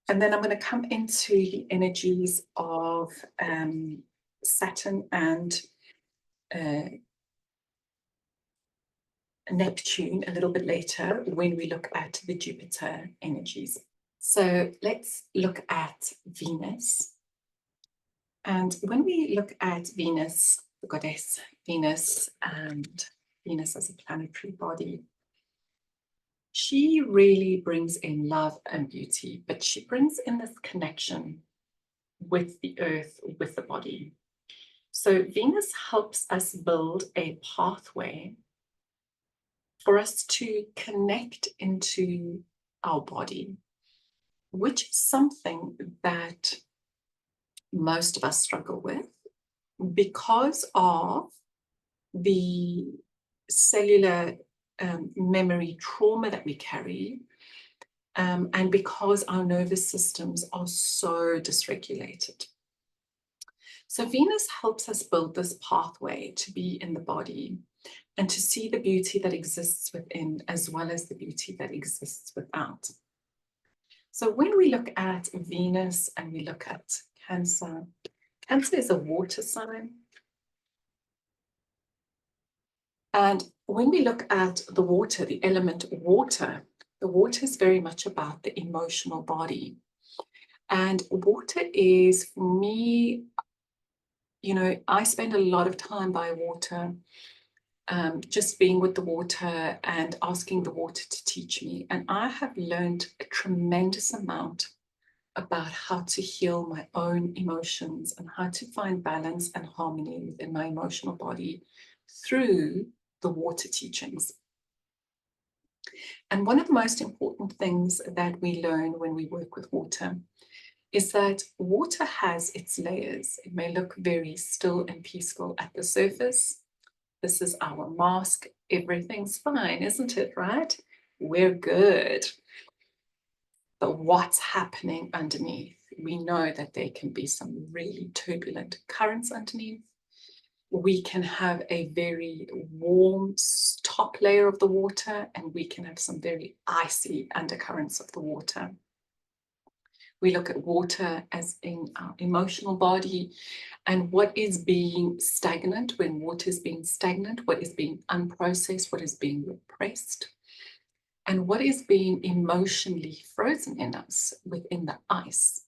and then I'm going to come into the energies of Saturn and Neptune a little bit later when we look at the Jupiter energies. So let's look at Venus. And when we look at Venus, the goddess Venus, and Venus as a planetary body, she really brings in love and beauty, but she brings in this connection with the earth, with the body. So Venus helps us build a pathway for us to connect into our body, which is something that most of us struggle with because of the cellular memory trauma that we carry, and because our nervous systems are so dysregulated. So Venus helps us build this pathway to be in the body and to see the beauty that exists within as well as the beauty that exists without. So when we look at Venus and we look at Cancer, Cancer is a water sign. And when we look at the water, the element water, the water is very much about the emotional body. And water is, for me, you know, I spend a lot of time by water, just being with the water and asking the water to teach me. And I have learned a tremendous amount about how to heal my own emotions and how to find balance and harmony within my emotional body through the water teachings. And one of the most important things that we learn when we work with water is that water has its layers. It may look very still and peaceful at the surface. This is our mask. Everything's fine, isn't it, right? We're good. But what's happening underneath? We know that there can be some really turbulent currents underneath. We can have a very warm top layer of the water, and we can have some very icy undercurrents of the water. We look at water as in our emotional body and what is being stagnant. When water is being stagnant, what is being unprocessed, what is being repressed, and what is being emotionally frozen in us within the ice.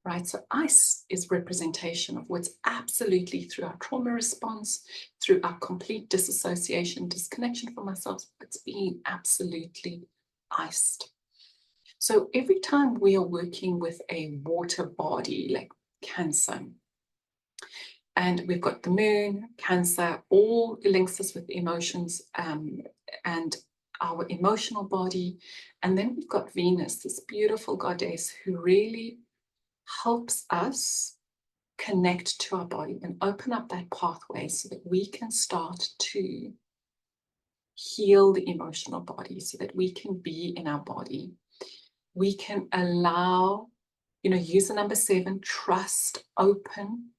Right, so ice is representation of what's absolutely through our trauma response, through our complete disassociation, disconnection from ourselves, it's being absolutely iced. So every time we are working with a water body like Cancer, and we've got the moon, Cancer, all links us with emotions and our emotional body, and then we've got Venus, this beautiful goddess who really helps us connect to our body and open up that pathway so that we can start to heal the emotional body, so that we can be in our body. We can allow, you know, use the number 7, trust, open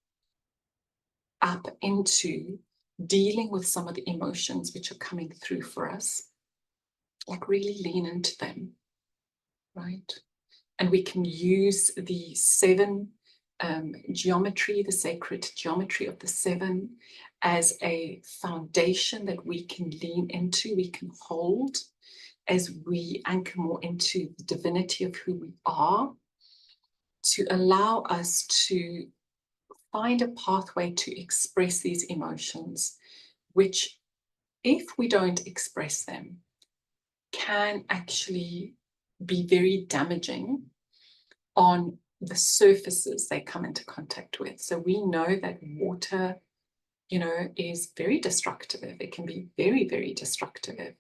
up into dealing with some of the emotions which are coming through for us, like really lean into them, right? And we can use the 7 geometry, the sacred geometry of the 7, as a foundation that we can lean into, we can hold as we anchor more into the divinity of who we are, to allow us to find a pathway to express these emotions, which, if we don't express them, can actually be very damaging on the surfaces they come into contact with. So we know that water, you know, is very destructive. It can be very, very destructive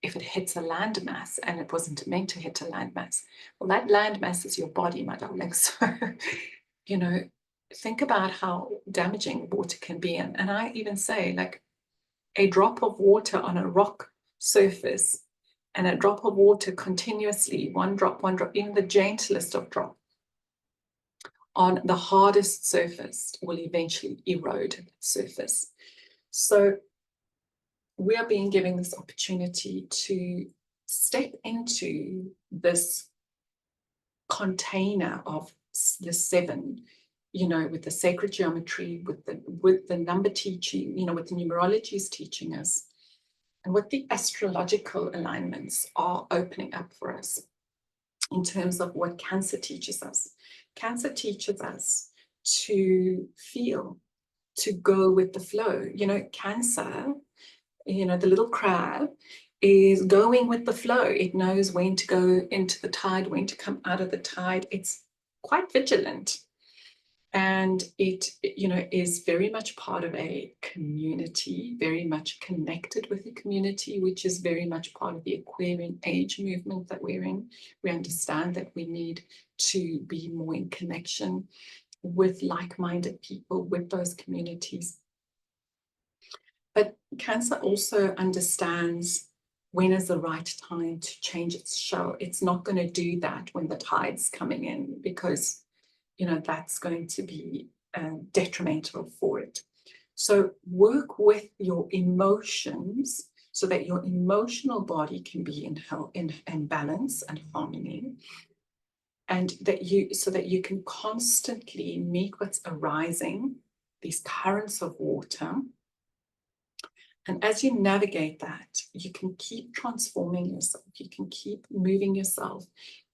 if it hits a landmass, and it wasn't meant to hit a landmass. Well, that landmass is your body, my darling. So, you know, think about how damaging water can be. And I even say, like, a drop of water on a rock surface and a drop of water continuously, one drop, even the gentlest of drops, on the hardest surface will eventually erode that surface. So we are being given this opportunity to step into this container of the 7, you know, with the sacred geometry, with the number teaching, you know, what the numerology is teaching us, and what the astrological alignments are opening up for us in terms of what Cancer teaches us. Cancer teaches us to feel, to go with the flow. You know, Cancer, you know, the little crab is going with the flow. It knows when to go into the tide, when to come out of the tide. It's quite vigilant. And it, is very much part of a community, very much connected with the community, which is very much part of the Aquarian age movement that we're in. We understand that we need to be more in connection with like-minded people, with those communities. But Cancer also understands when is the right time to change its show. It's not going to do that when the tide's coming in, because that's going to be detrimental for it. So work with your emotions so that your emotional body can be in health, in balance and harmony, and so that you can constantly meet what's arising, these currents of water. And as you navigate that, you can keep transforming yourself. You can keep moving yourself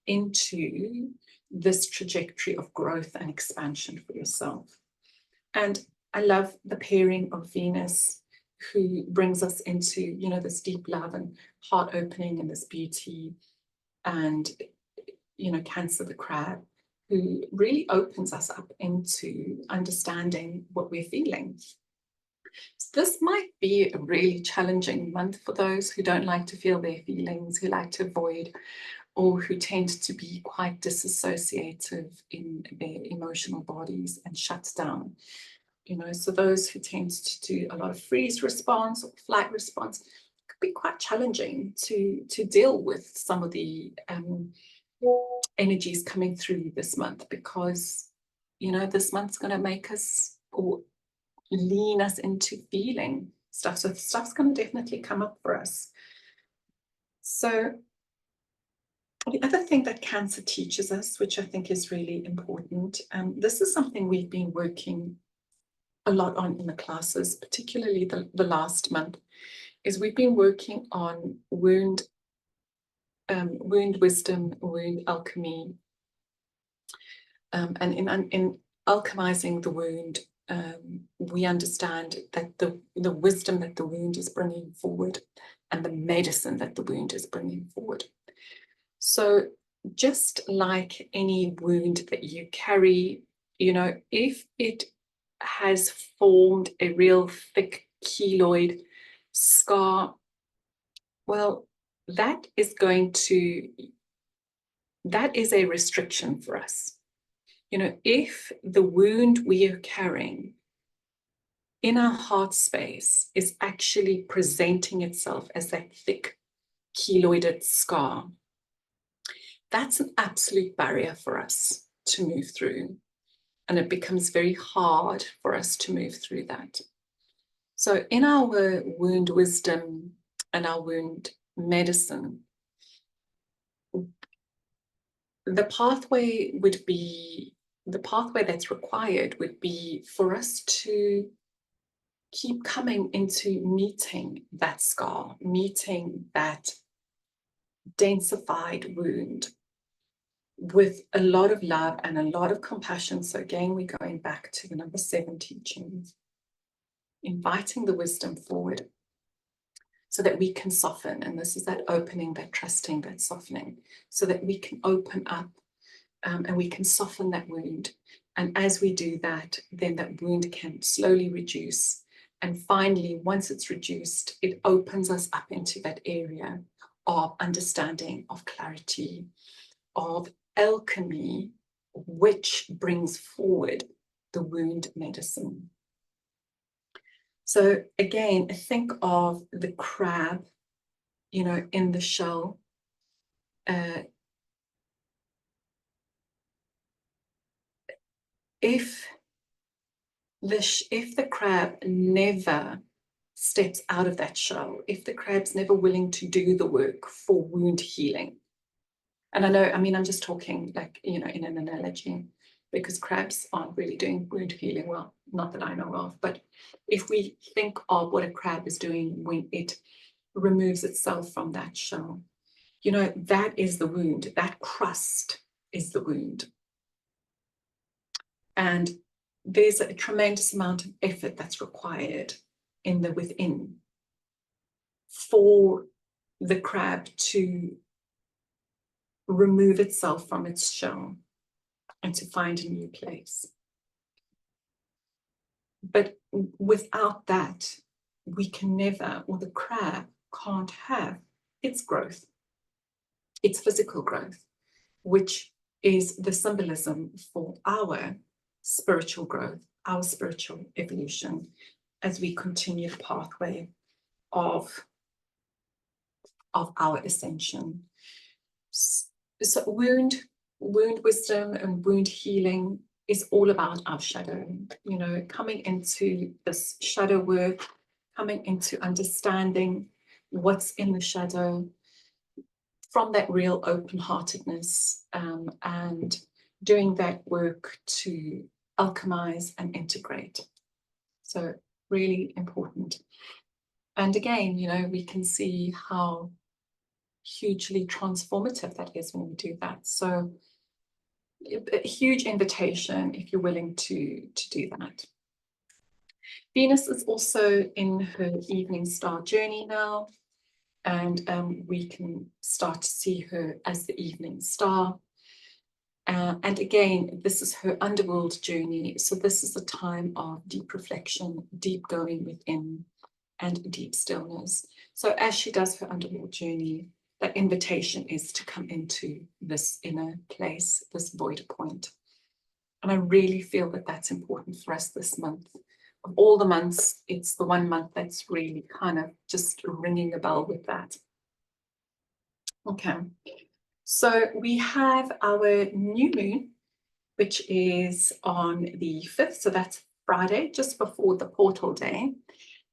into this trajectory of growth and expansion for yourself. And I love the pairing of Venus, who brings us into, this deep love and heart opening and this beauty, and, Cancer the crab, who really opens us up into understanding what we're feeling. So this might be a really challenging month for those who don't like to feel their feelings, who like to avoid, or who tend to be quite disassociative in their emotional bodies and shut down. So those who tend to do a lot of freeze response or flight response, it could be quite challenging to deal with some of the energies coming through this month, because this month's going to make us, or lean us into feeling stuff. So stuff's going to definitely come up for us. So the other thing that Cancer teaches us, which I think is really important, this is something we've been working a lot on in the classes, particularly the last month, is we've been working on wound wisdom, wound alchemy, and in alchemizing the wound, we understand that the wisdom that the wound is bringing forward and the medicine that the wound is bringing forward. So just like any wound that you carry, if it has formed a real thick keloid scar, well, that is a restriction for us. If the wound we are carrying in our heart space is actually presenting itself as that thick keloided scar, that's an absolute barrier for us to move through. And it becomes very hard for us to move through that. So in our wound wisdom and our wound medicine, the pathway that's required would be for us to keep coming into meeting that scar, meeting that densified wound with a lot of love and a lot of compassion. So again, we're going back to the number 7 teachings, inviting the wisdom forward so that we can soften. And this is that opening, that trusting, that softening, so that we can open up and we can soften that wound. And as we do that, then that wound can slowly reduce. And finally, once it's reduced, it opens us up into that area of understanding, of clarity, of alchemy, which brings forward the wound medicine. So again, think of the crab, in the shell. If the crab never steps out of that shell, if the crab's never willing to do the work for wound healing, and I'm just talking like, in an analogy, because crabs aren't really doing wound healing well, not that I know of, but if we think of what a crab is doing when it removes itself from that shell, that is the wound, that crust is the wound. And there's a tremendous amount of effort that's required in the within for the crab to remove itself from its shell and to find a new place. But without that, we can never, or the crab can't have its growth, its physical growth, which is the symbolism for our spiritual growth, our spiritual evolution, as we continue the pathway of our ascension. So wound wisdom and wound healing is all about our shadow, you know, coming into this shadow work, coming into understanding what's in the shadow from that real open-heartedness, and doing that work to alchemize and integrate. So really important. And again, you know, we can see how hugely transformative that is when we do that. So a huge invitation if you're willing to do that. Venus is also in her evening star journey now, and we can start to see her as the evening star. And again, this is her underworld journey. So this is a time of deep reflection, deep going within, and deep stillness. So as she does her underworld journey, that invitation is to come into this inner place, this void point. And I really feel that that's important for us this month. Of all the months, it's the one month that's really kind of just ringing a bell with that. Okay, so we have our new moon, which is on the 5th. So that's Friday, just before the portal day.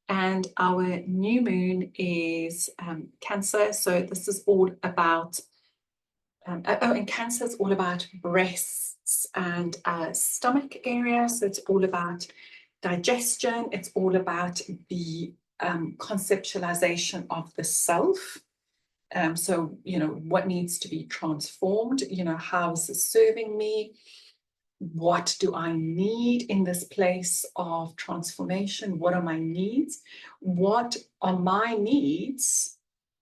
And our new moon is Cancer. So this is all about, and Cancer is all about breasts and stomach area. So it's all about digestion. It's all about the conceptualization of the self. So, you know, what needs to be transformed? You know, how is this serving me? What do I need in this place of transformation? What are my needs? What are my needs?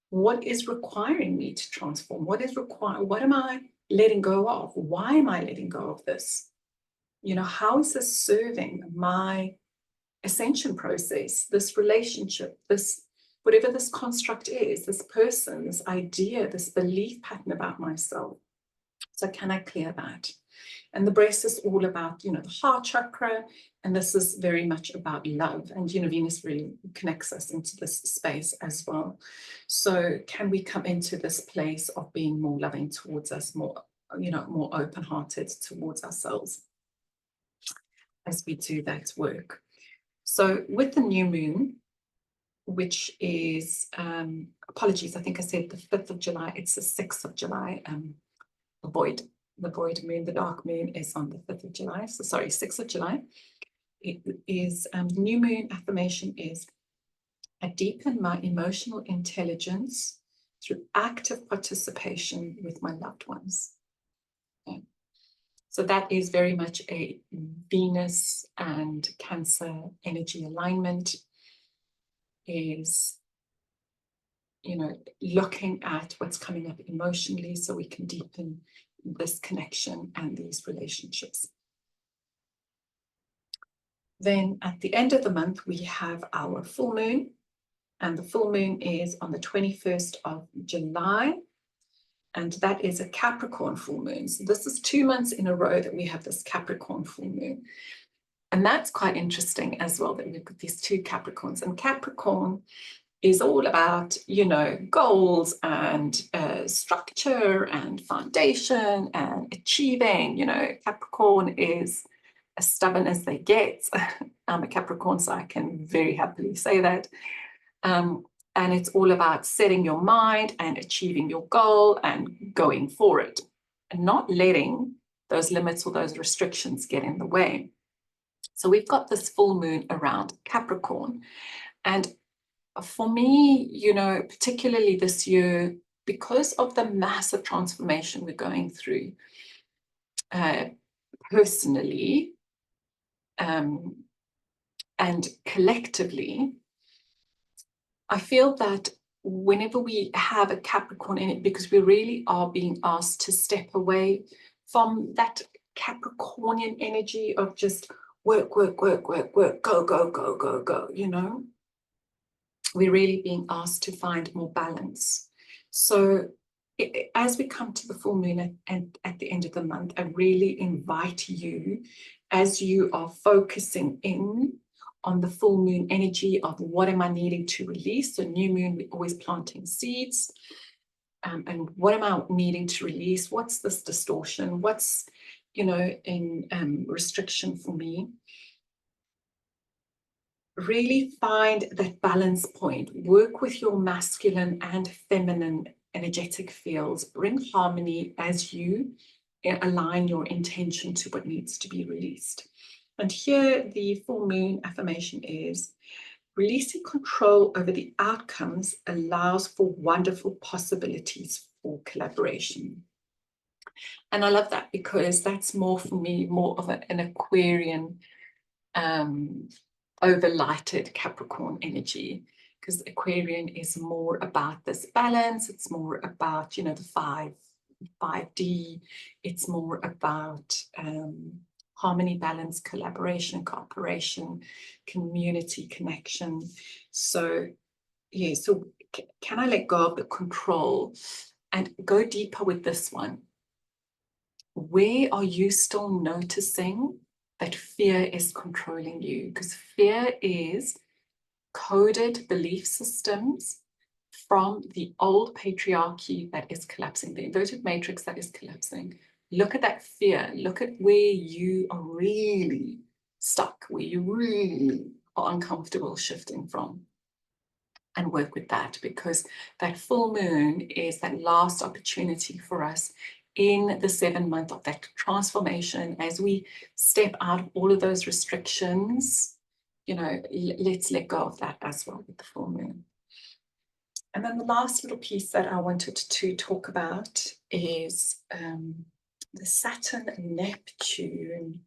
What is requiring me to transform? What is required? What am I letting go of? Why am I letting go of this? You know, how is this serving my ascension process, this relationship, this, whatever this construct is, this person, this idea, this belief pattern about myself? So can I clear that? And the breast is all about, you know, the heart chakra, and this is very much about love. And, you know, Venus really connects us into this space as well. So can we come into this place of being more loving towards us, more, you know, more open-hearted towards ourselves as we do that work? So with the new moon, which is, apologies, I think I said the 5th of July, it's the 6th of July, the void moon, the dark moon is on the 5th of July. So sorry, 6th of July. It is, new moon affirmation is, I deepen my emotional intelligence through active participation with my loved ones. Okay. So that is very much a Venus and Cancer energy alignment, is, you know, looking at what's coming up emotionally so we can deepen this connection and these relationships. Then at the end of the month, we have our full moon, and the full moon is on the 21st of July, and that is a Capricorn full moon. So this is 2 months in a row that we have this Capricorn full moon. And that's quite interesting as well, that we've got these two Capricorns. And Capricorn is all about, you know, goals and structure and foundation and achieving. You know, Capricorn is as stubborn as they get. I'm a Capricorn, so I can very happily say that. And it's all about setting your mind and achieving your goal and going for it, and not letting those limits or those restrictions get in the way. So we've got this full moon around Capricorn. And for me, you know, particularly this year, because of the massive transformation we're going through personally and collectively, I feel that whenever we have a Capricorn in it, because we really are being asked to step away from that Capricornian energy of just work, work, work, work, work, go, go, go, go, go, you know. We're really being asked to find more balance. So as we come to the full moon at the end of the month, I really invite you, as you are focusing in on the full moon energy of what am I needing to release. So new moon, we're always planting seeds. And what am I needing to release? What's this distortion? What's, you know, in restriction for me? Really find that balance point. Work with your masculine and feminine energetic fields. Bring harmony as you align your intention to what needs to be released. And here the full moon affirmation is: releasing control over the outcomes allows for wonderful possibilities for collaboration. And I love that, because that's more for me, more of an Aquarian overlighted Capricorn energy, because Aquarian is more about this balance. It's more about, you know, the 5D. It's more about harmony, balance, collaboration, cooperation, community connection. So yeah, so can I let go of the control and go deeper with this one? Where are you still noticing that fear is controlling you? Because fear is coded belief systems from the old patriarchy that is collapsing, the inverted matrix that is collapsing. Look at that fear. Look at where you are really stuck, where you really are uncomfortable shifting from, and work with that, because that full moon is that last opportunity for us in the 7 month of that transformation. As we step out of all of those restrictions, you know, let's let go of that as well with the full moon. And then the last little piece that I wanted to talk about is the Saturn-Neptune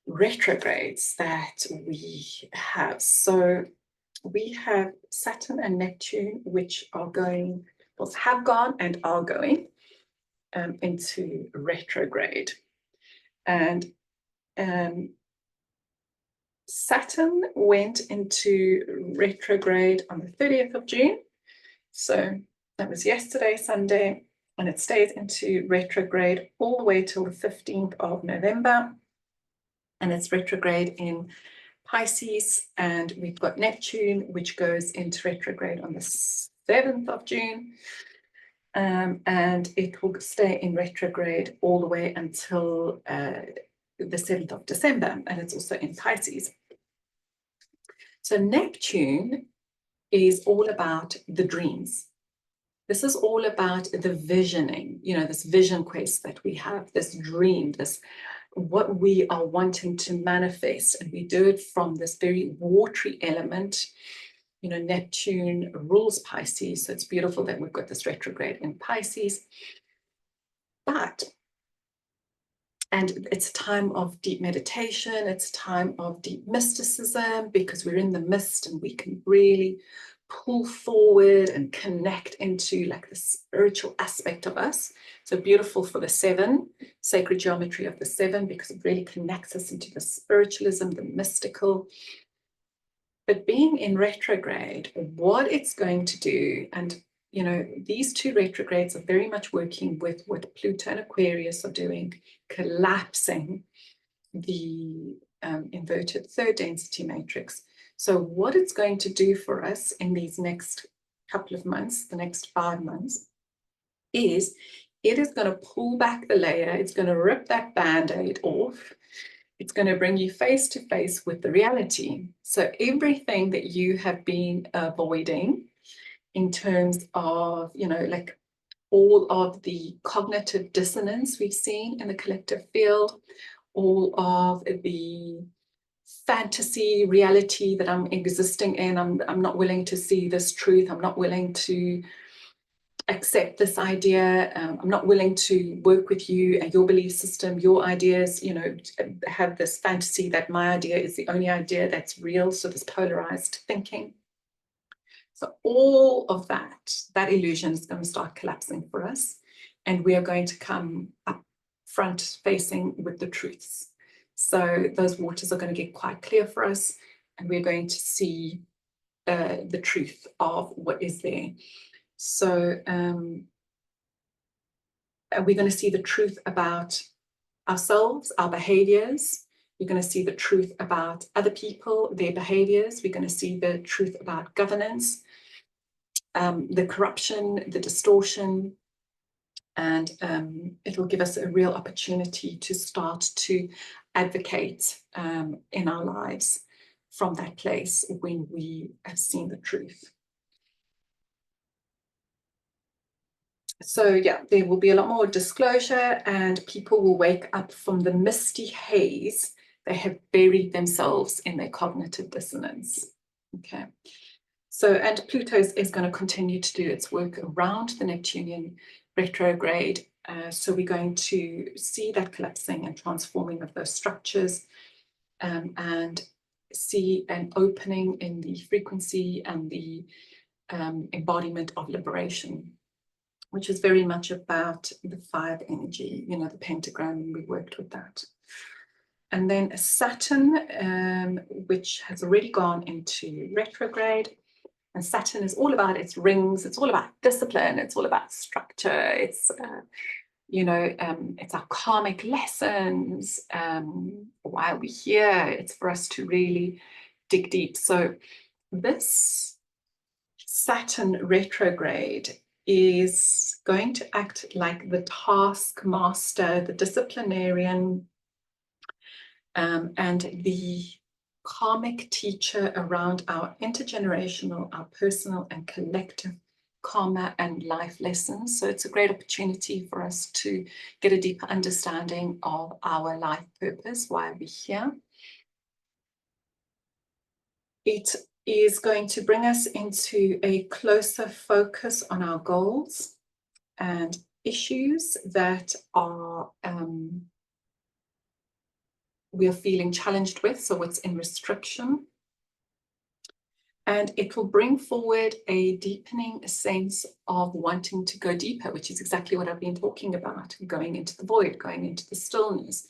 retrogrades that we have. So we have Saturn and Neptune, which are going, both have gone and are going into retrograde. And Saturn went into retrograde on the 30th of June. So that was yesterday, Sunday, and it stays into retrograde all the way till the 15th of November. And it's retrograde in Pisces, and we've got Neptune, which goes into retrograde on the 7th of June. And it will stay in retrograde all the way until the 7th of December, and it's also in Pisces. So Neptune is all about the dreams. This is all about the visioning, you know, this vision quest that we have, this dream, this what we are wanting to manifest. And we do it from this very watery element. You know, Neptune rules Pisces, so it's beautiful that we've got this retrograde in Pisces. And it's a time of deep meditation, it's a time of deep mysticism, because we're in the mist and we can really pull forward and connect into like the spiritual aspect of us. So beautiful for the 7, sacred geometry of the 7, because it really connects us into the spiritualism, the mystical. But being in retrograde, what it's going to do, and you know, these two retrogrades are very much working with what Pluto and Aquarius are doing, collapsing the inverted third density matrix. So what it's going to do for us in these next couple of months, the next 5 months, is it is going to pull back the layer. It's going to rip that Band-Aid off. It's going to bring you face to face with the reality. So everything that you have been avoiding in terms of, you know, like all of the cognitive dissonance we've seen in the collective field, all of the fantasy reality that I'm existing in. I'm not willing to see this truth. I'm not willing to accept this idea. I'm not willing to work with you and your belief system, your ideas, you know, have this fantasy that my idea is the only idea that's real. So this polarized thinking. So all of that illusion is going to start collapsing for us. And we are going to come up front facing with the truths. So those waters are going to get quite clear for us, and we're going to see the truth of what is there. So we're going to see the truth about ourselves, our behaviors. We're going to see the truth about other people, their behaviors. We're going to see the truth about governance, the corruption, the distortion, and it will give us a real opportunity to start to advocate in our lives from that place when we have seen the truth. So yeah, there will be a lot more disclosure, and people will wake up from the misty haze. They have buried themselves in their cognitive dissonance. Okay. So, and Pluto is going to continue to do its work around the Neptunian retrograde. So we're going to see that collapsing and transforming of those structures, and see an opening in the frequency and the embodiment of liberation, which is very much about the 5 energy, you know, the pentagram. We worked with that. And then Saturn, which has already gone into retrograde. And Saturn is all about its rings. It's all about discipline. It's all about structure. It's, you know, it's our karmic lessons. Why are we here? It's for us to really dig deep. So this Saturn retrograde is going to act like the taskmaster, the disciplinarian, and the karmic teacher around our intergenerational, our personal and collective karma and life lessons. So it's a great opportunity for us to get a deeper understanding of our life purpose, why we're here. It is going to bring us into a closer focus on our goals and issues that are we are feeling challenged with, so what's in restriction. And it will bring forward a deepening sense of wanting to go deeper, which is exactly what I've been talking about, going into the void, going into the stillness.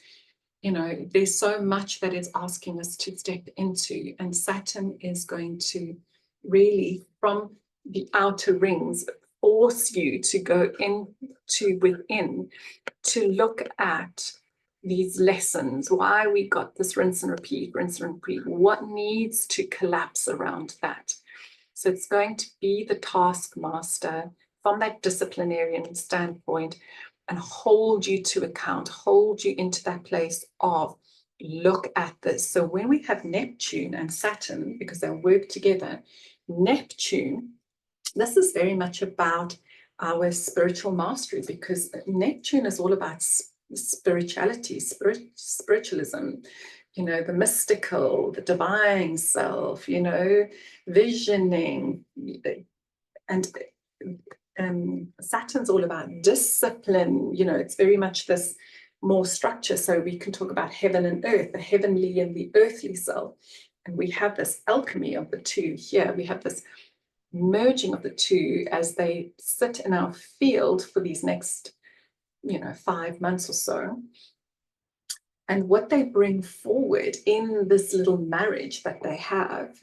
You know, there's so much that is asking us to step into, and Saturn is going to really, from the outer rings, force you to go into within, to look at these lessons, why we got this rinse and repeat, what needs to collapse around that. So it's going to be the taskmaster from that disciplinarian standpoint and hold you to account, hold you into that place of look at this. So when we have Neptune and Saturn, because they work together, Neptune, this is very much about our spiritual mastery, because Neptune is all about spirituality, spiritualism, you know, the mystical, the divine self, you know, visioning. And Saturn's all about discipline, you know, it's very much this more structure. So we can talk about heaven and earth, the heavenly and the earthly self. And we have this alchemy of the two here. We have this merging of the two as they sit in our field for these next, you know, 5 months or so. And what they bring forward in this little marriage that they have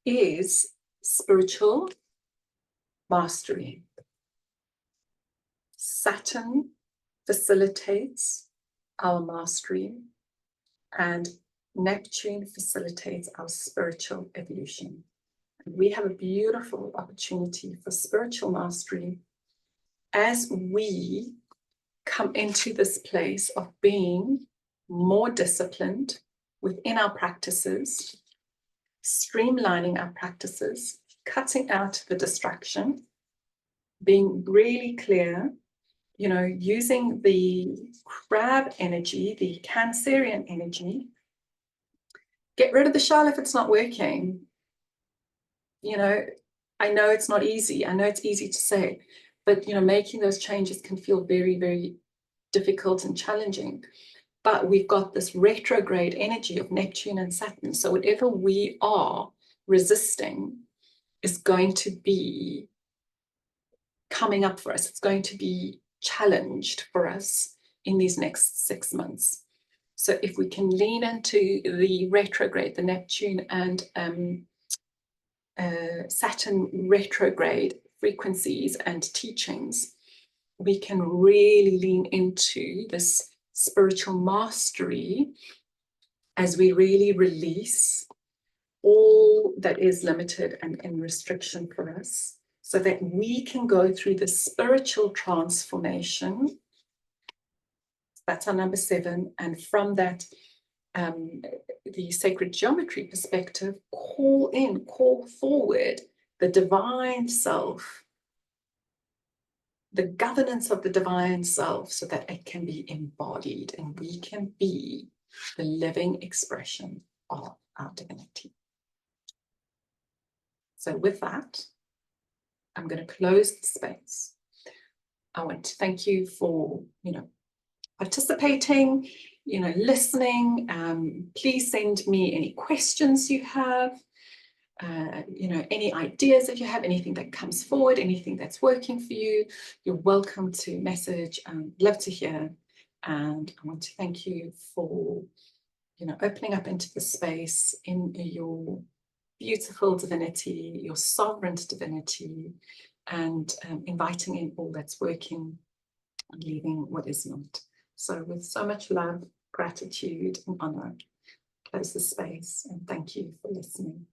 is spiritual mastery. Saturn facilitates our mastery, and Neptune facilitates our spiritual evolution. And we have a beautiful opportunity for spiritual mastery as we come into this place of being more disciplined within our practices, streamlining our practices, cutting out the distraction, being really clear, you know, using the crab energy, the Cancerian energy. Get rid of the shell if it's not working. You know, I know it's not easy. I know it's easy to say, but, you know, making those changes can feel very, very difficult and challenging. But we've got this retrograde energy of Neptune and Saturn. So whatever we are resisting is going to be coming up for us. It's going to be challenged for us in these next 6 months. So if we can lean into the retrograde, the Neptune and Saturn retrograde frequencies and teachings, we can really lean into this spiritual mastery as we really release all that is limited and in restriction for us, so that we can go through the spiritual transformation. That's our number 7. And from that, the sacred geometry perspective, call forward the divine self, the governance of the divine self, so that it can be embodied and we can be the living expression of our divinity. So with that, I'm going to close the space. I want to thank you for, participating, listening. Please send me any questions you have, any ideas that you have, anything that comes forward, anything that's working for you. You're welcome to message. Love to hear. And I want to thank you for, opening up into the space in your beautiful divinity, your sovereign divinity, and inviting in all that's working and leaving what is not. So with so much love, gratitude, and honor, close the space, and thank you for listening.